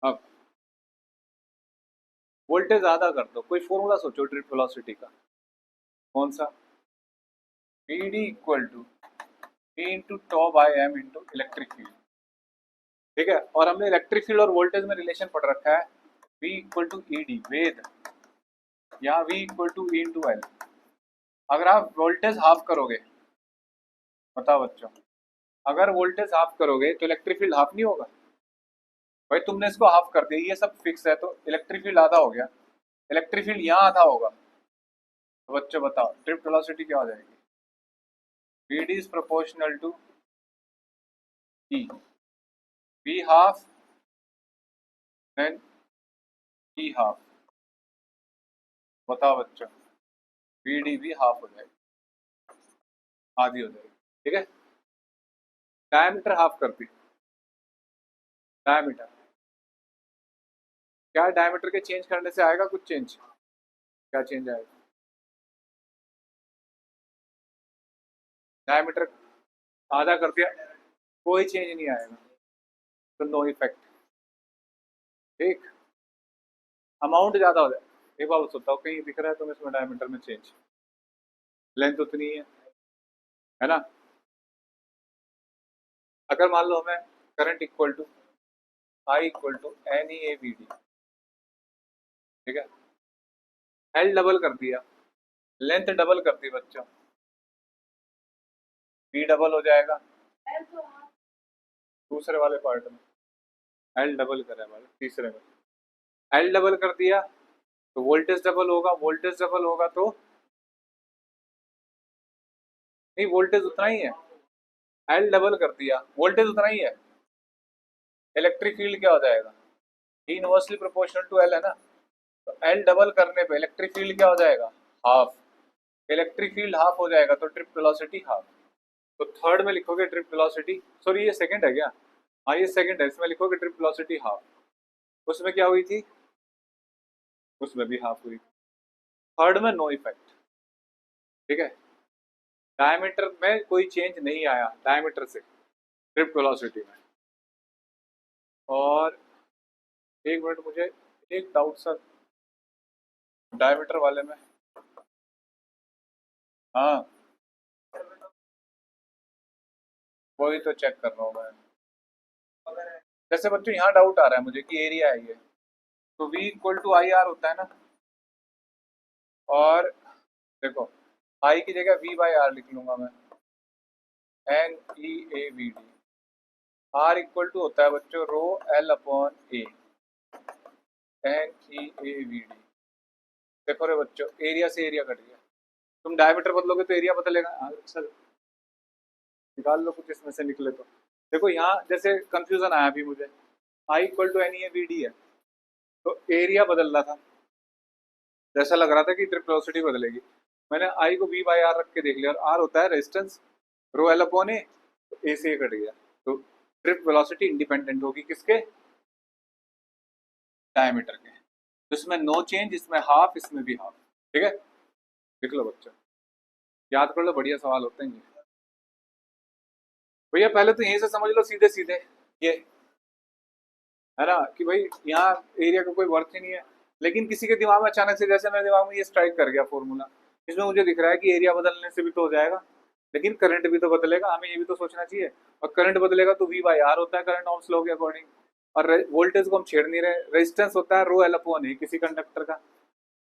अब वोल्टेज आधा कर दो, कोई फॉर्मूला सोचो ड्रिफ्ट वेलोसिटी का, कौन सा? Vd equal to V into tau by M into electric field, ठीक है। और हमने इलेक्ट्रिक फील्ड और वोल्टेज में रिलेशन पढ़ रखा है, V इक्वल टू Ed वेद, यहाँ V equal to E into L. अगर आप वोल्टेज हाफ करोगे, बताओ बच्चों, अगर वोल्टेज हाफ करोगे तो इलेक्ट्रिक फील्ड हाफ नहीं होगा? भाई तुमने इसको हाफ कर दिया, ये सब फिक्स है, तो इलेक्ट्रिक फील्ड आधा हो गया, इलेक्ट्रिक फील्ड यहाँ आधा होगा, तो बच्चों बताओ ड्रिफ्ट वेलोसिटी क्या हो जाएगी? Vd is proportional to E, V half than E half. बताओ बच्चों, Vd भी हाफ हो जाएगी, आधी हो जाएगी, ठीक है। डायमीटर हाफ कर दी, डायमीटर क्या, डायमीटर के चेंज करने से आएगा कुछ चेंज? क्या चेंज आएगा? डायमीटर आधा कर दिया, कोई चेंज नहीं आएगा, तो नो इफेक्ट, ठीक। अमाउंट ज्यादा हो जाए, एक बार सोचता हूँ कहीं दिख रहा है तो इसमें डायमीटर में चेंज, लेंथ उतनी है ना। अगर मान लो हमें current equal to I equal to N E A V D, ठीक है, एल डबल कर दिया, लेंथ डबल कर दी बच्चों, वी डबल हो जाएगा दूसरे वाले पार्ट में, एल डबल करें वाले तीसरे में, एल डबल कर दिया तो वोल्टेज डबल होगा, वोल्टेज डबल होगा तो नहीं, वोल्टेज उतना ही है, एल डबल कर दिया वोल्टेज उतना ही है, इलेक्ट्रिक फील्ड क्या हो जाएगा? इनवर्सली प्रोपोर्शनल टू एल है ना, तो एल डबल करने पे इलेक्ट्रिक फील्ड क्या हो जाएगा? हाफ, इलेक्ट्रिक फील्ड हाफ हो जाएगा तो ड्रिफ्ट वेलोसिटी हाफ। तो थर्ड में लिखोगे ड्रिफ्ट वेलोसिटी, सॉरी ये सेकंड है क्या? हाँ ये सेकंड है, इसमें लिखोगे ड्रिफ्ट वेलोसिटी हाफ। उसमें क्या हुई थी? उसमें भी हाफ हुई। थर्ड में नो इफेक्ट, ठीक है। डायमीटर में कोई चेंज नहीं आया डायमीटर से ड्रिफ्ट वेलोसिटी में। और एक मिनट, मुझे एक डाउट सर डायमीटर वाले में, हाँ वही तो चेक कर रहा हूँ मैं। जैसे बच्चों यहाँ डाउट आ रहा है मुझे कि एरिया है ये, तो V equal to I R होता है ना, और देखो आई की जगह V बाई आर लिख लूंगा मैं, N E A V D. R equal to होता है बच्चों rho L upon A, N E A V D. देखो रे बच्चों, एरिया से एरिया कट गया, तुम डायमीटर बदलोगे तो एरिया बदलेगा। हाँ सर निकाल लो कुछ इसमें से निकले तो। देखो यहाँ जैसे कंफ्यूजन आया अभी मुझे, I equal to N E A V D है, तो एरिया बदल रहा था, जैसा लग रहा था कि ट्रिप वेलोसिटी बदलेगी। मैंने आई को वी बाई आर रख के देख लिया, और आर होता है रेजिस्टेंस रो एल अपॉन ए से कट गया, तो ट्रिप वेलोसिटी इंडिपेंडेंट होगी किसके? डायमीटर के। तो इसमें नो चेंज, इसमें हाफ, इसमें भी हाफ, ठीक है। लिख लो बच्चों, याद कर लो, बढ़िया सवाल होते हैं ये भैया। पहले तो यहीं से समझ लो सीधे सीधे ये, है ना, कि भाई यहाँ एरिया का कोई वर्थ ही नहीं है। लेकिन किसी के दिमाग में अचानक से, जैसे मेरे दिमाग में ये स्ट्राइक कर गया फॉर्मूला, इसमें मुझे दिख रहा है कि एरिया बदलने से भी तो हो जाएगा, लेकिन करंट भी तो बदलेगा, हमें ये भी तो सोचना चाहिए। और करंट बदलेगा तो V बाई आर होता है करंट ऑम्स लॉ के अकॉर्डिंग, और वोल्टेज को हम छेड़ नहीं रहे, रेजिस्टेंस होता है रो एल अपॉन ए किसी कंडक्टर का।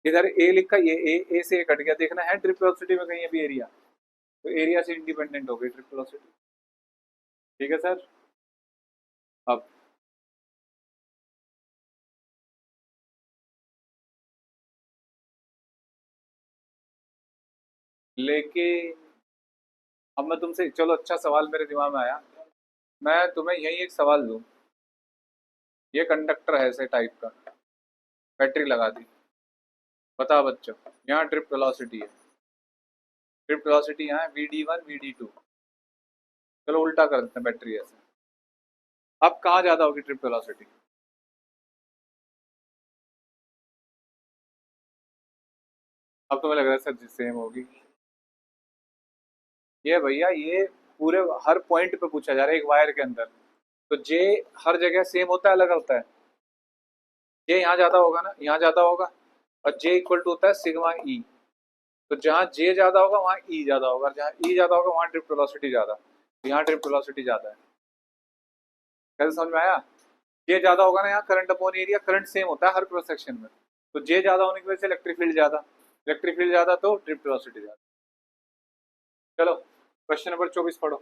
इधर ए लिखा, ये ए से ए कट गया, देखना है ट्रिप वेलोसिटी में कहीं अभी एरिया, तो एरिया से इंडिपेंडेंट हो गई ट्रिप वेलोसिटी, ठीक है सर। अब लेकिन अब मैं तुमसे, चलो अच्छा सवाल मेरे दिमाग में आया, मैं तुम्हें यही एक सवाल दूं, ये कंडक्टर है ऐसे टाइप का, बैटरी लगा दी, बता बच्चों यहाँ ट्रिप वेलोसिटी है, ट्रिप वेलोसिटी यहाँ है Vd1 Vd2, चलो उल्टा कर देते हैं बैटरी ऐसे। अब कहाँ ज्यादा होगी ट्रिप वेलोसिटी? अब तुम्हें लग रहा है सर जी सेम होगी। ये भैया ये पूरे हर पॉइंट पे पूछा जा रहा है एक वायर के अंदर। तो जे हर जगह सेम होता है अलग होता है? जे यहाँ ज्यादा होगा ना, यहाँ ज्यादा होगा। और जे इक्वल टू होता है सिग्मा ई। तो जहाँ जे ज्यादा होगा वहाँ ई ज्यादा होगा, और जहाँ ई ज्यादा होगा वहाँ ड्रिफ्ट वेलोसिटी ज्यादा। तो यहाँ ड्रिफ्ट वेलोसिटी ज्यादा है। कैसे समझ में आया? जे ज्यादा होगा ना, यहाँ current upon area, current same होता है हर क्रॉस सेक्शन में। तो जे ज्यादा होने की वजह से इलेक्ट्रिक फील्ड ज्यादा, इलेक्ट्रिक फील्ड ज्यादा तो ड्रिफ्ट वेलोसिटी ज्यादा। चलो क्वेश्चन नंबर 24 पढ़ो।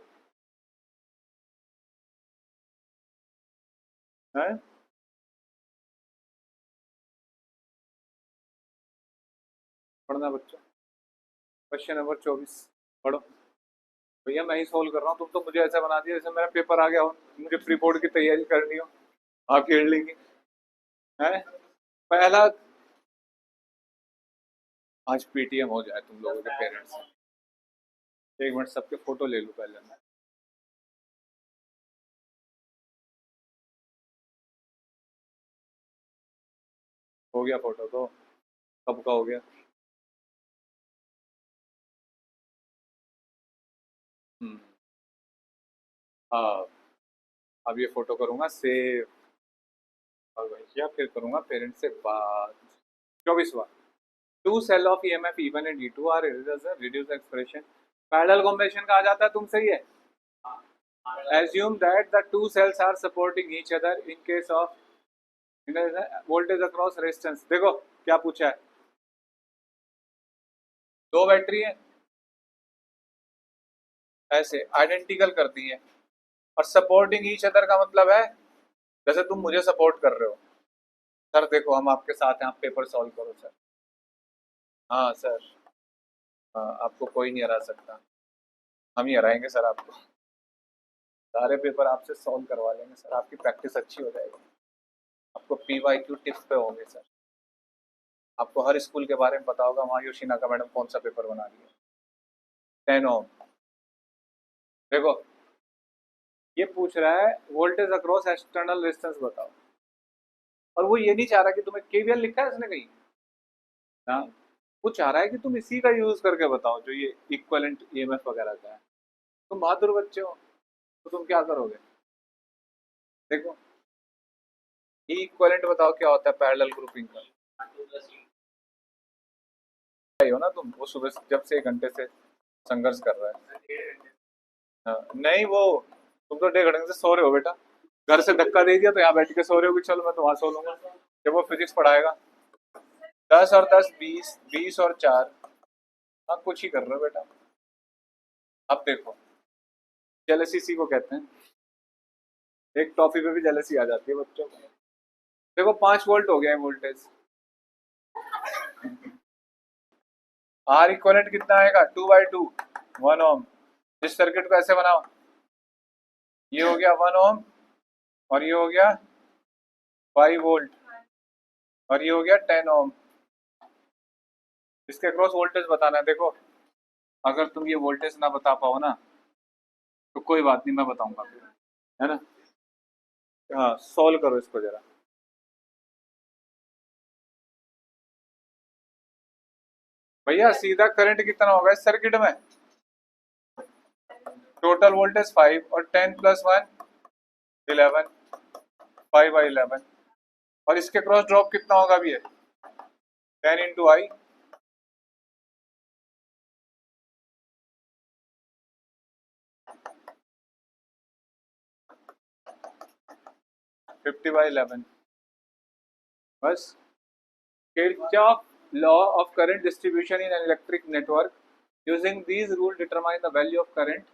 है पढ़ना बच्चों, क्वेश्चन नंबर 24 पढ़ो। भैया मैं ही सोल्व कर रहा हूँ, तुम तो मुझे ऐसा बना दिया जैसे मेरा पेपर आ गया हो, मुझे प्री बोर्ड की तैयारी करनी हो। आप खेल लेंगे है। पहला, आज पीटीएम हो जाए तुम लोगों के पेरेंट्स से। एक मिनट सबके फोटो ले लूँ पहले मैं। हो गया फोटो तो? कब का हो गया? हम्म। हाँ, अब ये फोटो करूंगा सेव, और भैया फिर करूंगा पेरेंट्स से बात। 24वां, two cell of EMF E1 and E2 are reduce expression. Parallel combination कहा जाता है, तुम सही है। assume that the two cells are supporting each other in case of voltage across resistance। देखो क्या पूछा है, दो बैटरी है ऐसे आइडेंटिकल कर दी है, और सपोर्टिंग ईच अदर का मतलब है जैसे तुम मुझे सपोर्ट कर रहे हो। सर देखो हम आपके साथ हैं, आप पेपर सॉल्व करो सर। हाँ सर। हाँ, आपको कोई नहीं हरा सकता, हम ही हराएंगे सर आपको। सारे पेपर आपसे सॉल्व करवा लेंगे सर, आपकी प्रैक्टिस अच्छी हो जाएगी। आपको पीवाईक्यू टिप्स पे होंगे सर। आपको हर स्कूल के बारे में पता होगा वहाँ योशिना का मैडम कौन सा पेपर बना रही है। 10 ओम। देखो ये पूछ रहा है वोल्टेज अक्रॉस एक्सटर्नल रेजिस्टेंस बताओ, और वो ये नहीं चाह रहा कि तुम्हें केवीएल लिखा है इसने कहीं। हाँ, वो चाह रहा है कि तुम इसी का यूज करके बताओ जो ये इक्विवेलेंट ईएमएफ वगैरह का है। तुम बहादुर बच्चे हो, तो तुम क्या करोगे? देखो ये इक्विवेलेंट बताओ क्या होता है पैरेलल ग्रुपिंग का। ही हो ना तुम, वो सुबह जब से 1 घंटे से संघर्ष कर रहा है। हाँ, नहीं वो, तुम तो 1.5 घंटे से सो रहे हो बेटा। घर से धक्का दे दिया तो यहाँ बैठ के सो रहे हो कि चलो मैं तो वहां सो लूंगा जब वो फिजिक्स पढ़ाएगा। 10 और 10 20, 20 और 4। हाँ कुछ ही कर रहे हो बेटा। अब देखो जेलसी इसी को कहते हैं, एक टॉफी पे भी जेलसी आ जाती है बच्चों को। देखो 5 वोल्ट हो गया है वोल्टेज। आर इक्वलेंट कितना आएगा? 2/2, 1 ओम। इस सर्किट को ऐसे बनाओ, ये हो गया 1 ओम, और ये हो गया 5 वोल्ट, और ये हो गया 10 ओम। इसके क्रॉस वोल्टेज बताना है। देखो अगर तुम ये वोल्टेज ना बता पाओ ना तो कोई बात नहीं, मैं बताऊंगा फिर, है ना। हाँ सॉल्व करो इसको जरा। भैया सीधा करंट कितना होगा इस सर्किट में? टोटल वोल्टेज 5 और 10 + 1 11, 5/11। और इसके क्रॉस ड्रॉप कितना होगा अभी? 10 × I। 50/11। बस। Kirchhoff law of current distribution in an electric network, using these rule determine the value of current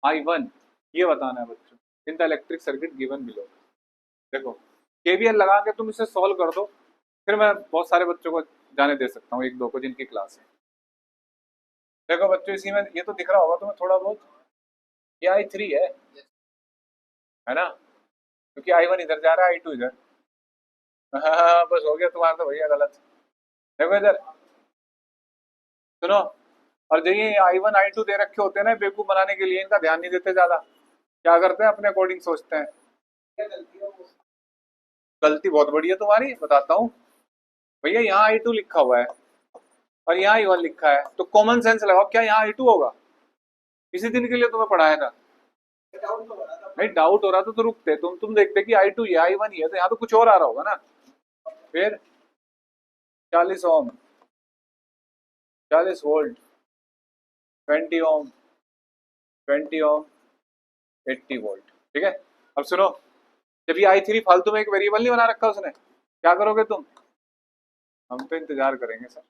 I1। ये बताना है बच्चों in the electric circuit given below. देखो केवीएल लगा के तुम इसे सॉल्व कर दो, फिर मैं बहुत सारे बच्चों को जाने दे सकता हूँ, 1-2 को जिनकी क्लास है। देखो बच्चों इसी में ये तो दिख रहा होगा तुम्हें थोड़ा बहुत, ये I3 है ना, क्योंकि I1 इधर जा रहा है, I2 इधर। हाँ बस हो गया तुम्हारा तो भैया गलत। देखो इधर सुनो, और जो ये I1 I2 दे रखे होते हैं ना बेवकूफ बनाने के लिए, इनका ध्यान नहीं देते ज्यादा, क्या करते हैं अपने अकॉर्डिंग सोचते हैं। गलती बहुत बड़ी है तुम्हारी, बताता हूँ। भैया यहाँ I2 लिखा हुआ है, और यहाँ E1 लिखा है, तो कॉमन सेंस लगाओ, क्या यहाँ I2 होगा? इसी दिन के लिए तुम्हें पढ़ाया था। नहीं डाउट हो रहा तो रुकते, तुम देखते कि I2 ही है, I1 ही है, तो यहाँ तो कुछ और आ रहा होगा ना। फिर 40 ओम, 40 वोल्ट, 20 ओम, 20 ओम, 80 वोल्ट। ठीक है, अब सुनो, जब ये I3 फालतू में एक वेरिएबल नहीं बना रखा उसने, क्या करोगे तुम? हम तो इंतजार करेंगे सर।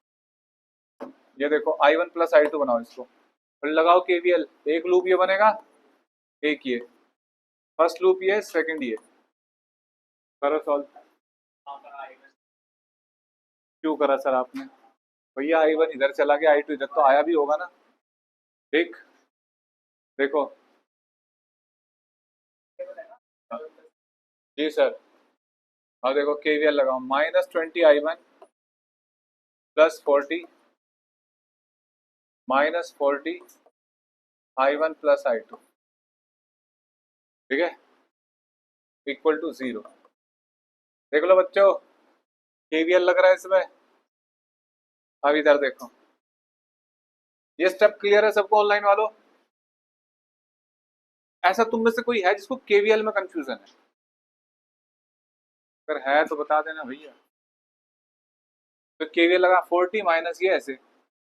ये देखो I1 प्लस I2 बनाओ इसको और लगाओ KVL। एक लूप ये बनेगा, एक ये, फर्स्ट लूप ये, सेकंड ये, करो सॉल्व। क्यों करा सर आपने? भैया I1 इधर चला गया, I2 इधर, तो आया भी होगा ना। ठीक, देखो जी सर। अब देखो KVL लगाओ, -20 I1 plus 40 -40 I1 plus I2, ठीक है, इक्वल टू 0। देख लो बच्चों, KVL लग रहा है इसमें। अब इधर देखो, ये स्टेप क्लियर है सबको ऑनलाइन वालों? ऐसा तुम में से कोई है जिसको KVL में कंफ्यूजन है? अगर है तो बता देना भैया। तो KVL लगा 40 माइनस ये ऐसे,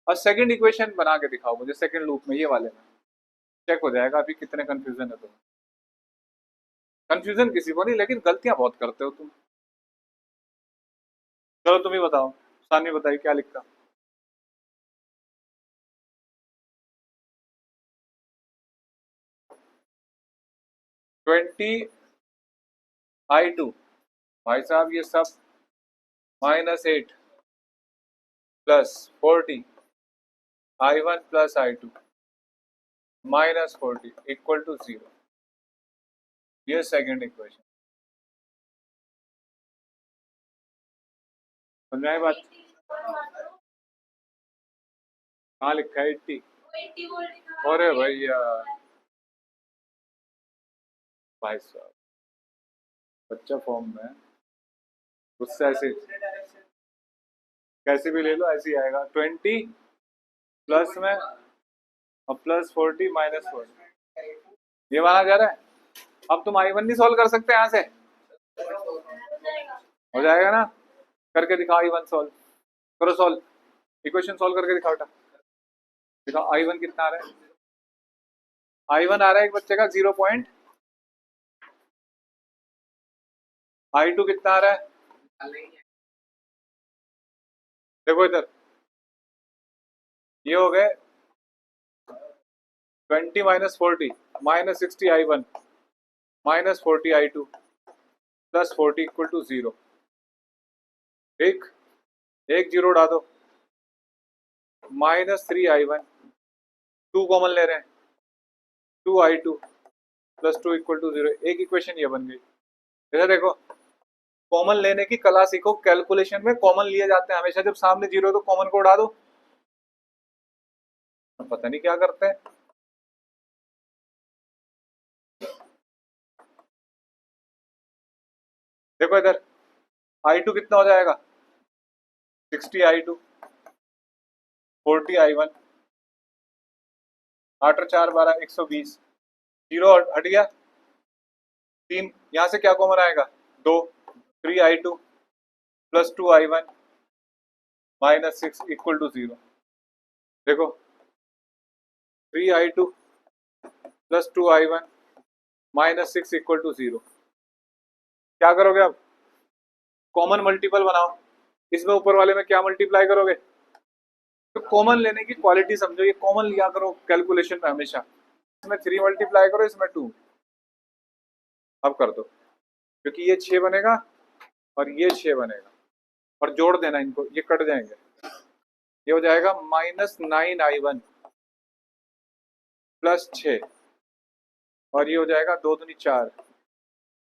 और सेकंड इक्वेशन बना के दिखाओ मुझे सेकंड लूप में, ये वाले में चेक हो जाएगा अभी कितने कंफ्यूजन है तुम। कंफ्यूजन किसी को नहीं, लेकिन गलतियां बहुत करते हो तुम। चलो तुम ही बताओ, सानी बताइए क्या लिखता। 20 I2, भाई साहब ये सब -8 plus 40 I1 plus I2 -40 equal to 0। ये सेकंड इक्वेशन, समझ में आई बात? कहाँ लिखा है 80? अरे भैया, भाई साहब बच्चा फॉर्म में है, उससे ऐसे कैसे भी ले लो ऐसे ही आएगा। 20 प्लस में और प्लस 40 -40, ये माना जा रहा है। अब तुम I1 नहीं सॉल्व कर सकते यहाँ से? हो जाएगा ना, करके दिखाओ I1 सॉल्व करो, सॉल्व इक्वेशन सॉल्व करके दिखाओ बेटा। दिखाओ I1 कितना आ रहा है। I1 आ रहा है एक बच्चे का 0 पॉइंट, I2 कितना आ रहा है? देखो इधर, ये हो गए 20 -40 -60 I1 -40 I2 plus 40 equal to 0। ठीक, एक जीरो उड़ा दो, -3 I1, 2 कॉमन ले रहे हैं, 2 I2 प्लस 2 इक्वल टू 0। एक इक्वेशन ये बन गई। जैसे देखो, कॉमन लेने की कला सीखो, कैलकुलेशन में कॉमन लिए जाते हैं हमेशा, जब सामने जीरो है तो कॉमन को उड़ा दो। पता नहीं क्या करते हैं। देखो इधर I2 कितना हो जाएगा, 60 I2 40 I1, 8 और 4 12 120, जीरो हट गया, 3 यहाँ से क्या कॉमन आएगा, 2, 3 I2 plus 2 I1 -6 equal to 0। देखो 3 I2 plus 2 I1 -6 equal to 0। क्या करोगे अब, कॉमन मल्टीपल बनाओ, इसमें ऊपर वाले में क्या मल्टीप्लाई करोगे? तो कॉमन लेने की क्वालिटी समझो, ये कॉमन लिया करो कैलकुलेशन में हमेशा। इसमें 3 मल्टीप्लाई करो, इसमें 2, अब कर दो, क्योंकि ये 6 बनेगा और ये 6 बनेगा, और जोड़ देना इनको, ये कट जाएंगे, ये हो जाएगा -9 I1 प्लस 6, और ये हो जाएगा 2 दूनी 4,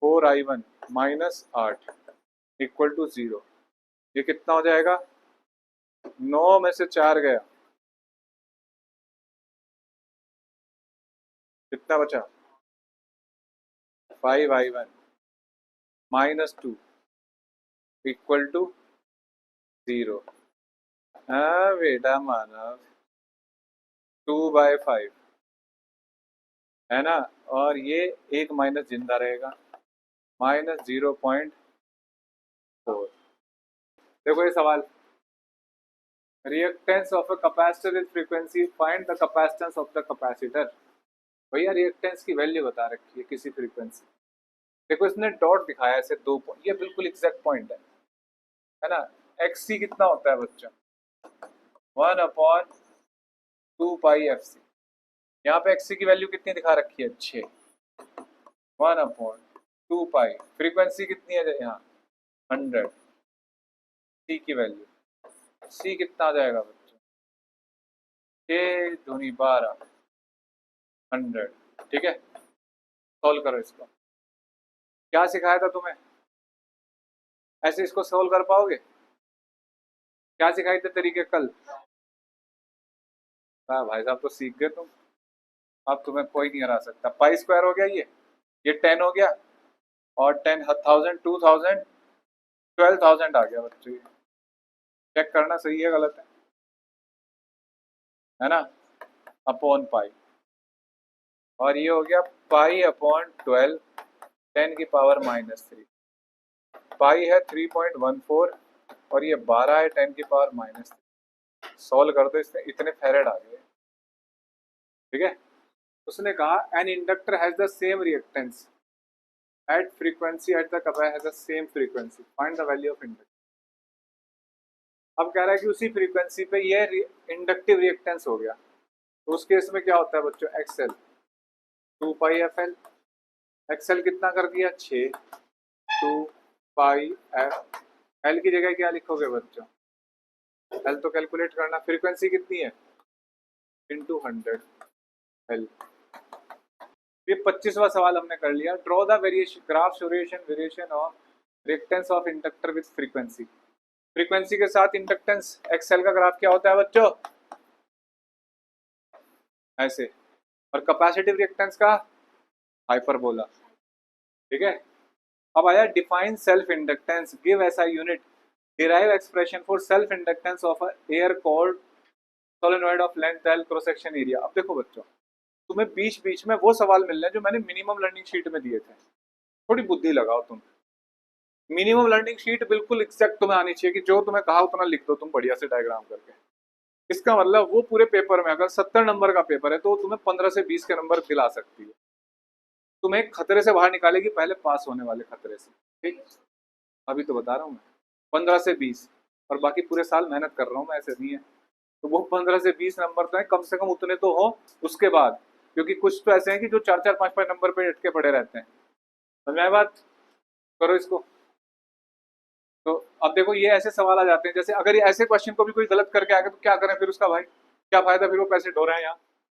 4 I1 -8 इक्वल टू 0। ये कितना हो जाएगा, 9 में से 4 गया, कितना बचा, 5 I1 -2 इक्वल टू 0। हाँ बेटा मानव, 2/5 है ना। और ये एक माइनस जिंदा रहेगा, -0.4। देखो ये सवाल, reactance of a capacitor is frequency, find the capacitance of the capacitor. भैया रिएक्टेंस की वैल्यू बता रखी है किसी फ्रीक्वेंसी। देखो इसने डॉट दिखाया है ऐसे 2 पॉइंट, ये बिल्कुल एग्जैक्ट पॉइंट है ना। एक्स सी कितना होता है बच्चों, 1/2πfc। यहाँ पे एक्स सी की वैल्यू कितनी दिखा रखी है, 6। 1/2π, फ्रीक्वेंसी कितनी है यहाँ, 100। सी की वैल्यू, सी कितना आ जाएगा बच्चों, 6×12, 100। ठीक है, सॉल्व करो इसको। क्या सिखाया था तुम्हें, ऐसे इसको सॉल्व कर पाओगे, क्या सिखाए थे तरीके कल। हाँ भाई साहब तो सीख गए तुम, अब तुम्हें कोई नहीं हरा सकता। पाई स्क्वायर हो गया ये 10 हो गया, और 10,000, 2,000, 12,000 आ गया बच्चों। ये चेक करना सही है गलत है ना, अपॉन पाई। और ये हो गया पाई/12, 10⁻³ पाई है 3.14, और ये 12 है 10⁻³। सॉल्व कर दो, इसमें इतने फेरेड आ गए। ठीक है, उसने कहा an inductor has the same reactance at frequency at the capacitor has the same frequency, find the value of inductor. अब कह रहा है कि उसी फ्रीक्वेंसी पे ये इंडक्टिव रिएक्टेंस हो गया, तो उस केस में क्या होता है बच्चों, एक्सएल 2πfl। एक्सएल कितना कर दिया, 6, 2πf। एल की जगह क्या लिखोगे बच्चों, एल तो कैलकुलेट करना, फ्रीक्वेंसी कितनी है, इंटू 100 एल। ये 25वां सवाल हमने कर लिया। Draw the variation graph variation of reactance of inductor with frequency. Frequency के साथ इंडक्टेंस एक्सएल का ग्राफ क्या होता है बच्चों, ऐसे। और कैपेसिटिव रिएक्टेंस का हाइपरबोला। ठीक है, अब आया डिफाइन सेल्फ इंडक्टेंस, गिव ऐसा unit, derive expression for self inductance of air cold solenoid of length L cross section area. अब देखो बच्चों, तुम्हें बीच बीच में वो सवाल मिल रहे हैं जो मैंने मिनिमम लर्निंग शीट में दिए थे, थोड़ी बुद्धि लगाओ तुम। मिनिमम लर्निंग शीट बिल्कुल एग्जैक्ट तुम्हें आनी चाहिए कि जो तुम्हें कहा उतना लिख दो तुम बढ़िया से डायग्राम करके। इसका मतलब वो पूरे पेपर में अगर 70 नंबर का पेपर है तो तुम्हें 15 से 20 के नंबर दिला सकती है, तुम्हें खतरे से बाहर निकालेगी, पहले पास होने वाले खतरे से। ठीक, अभी तो बता रहा हूँ मैं 15 से 20, और बाकी पूरे साल मेहनत कर रहा हूँ मैं, ऐसे नहीं है। तो वो 15 से 20 नंबर तो है, कम से कम उतने तो हो उसके बाद, क्योंकि कुछ तो ऐसे हैं कि जो 4-4, 5-5 नंबर पे अटके पड़े रहते हैं। समझ में बात, करो इसको। तो अब देखो ये ऐसे सवाल आ जाते हैं, जैसे अगर ये ऐसे क्वेश्चन को भी कोई गलत करके आ गया तो क्या करें फिर उसका भाई, क्या फायदा, फिर वो पैसे ढो रहे हैं यहाँ।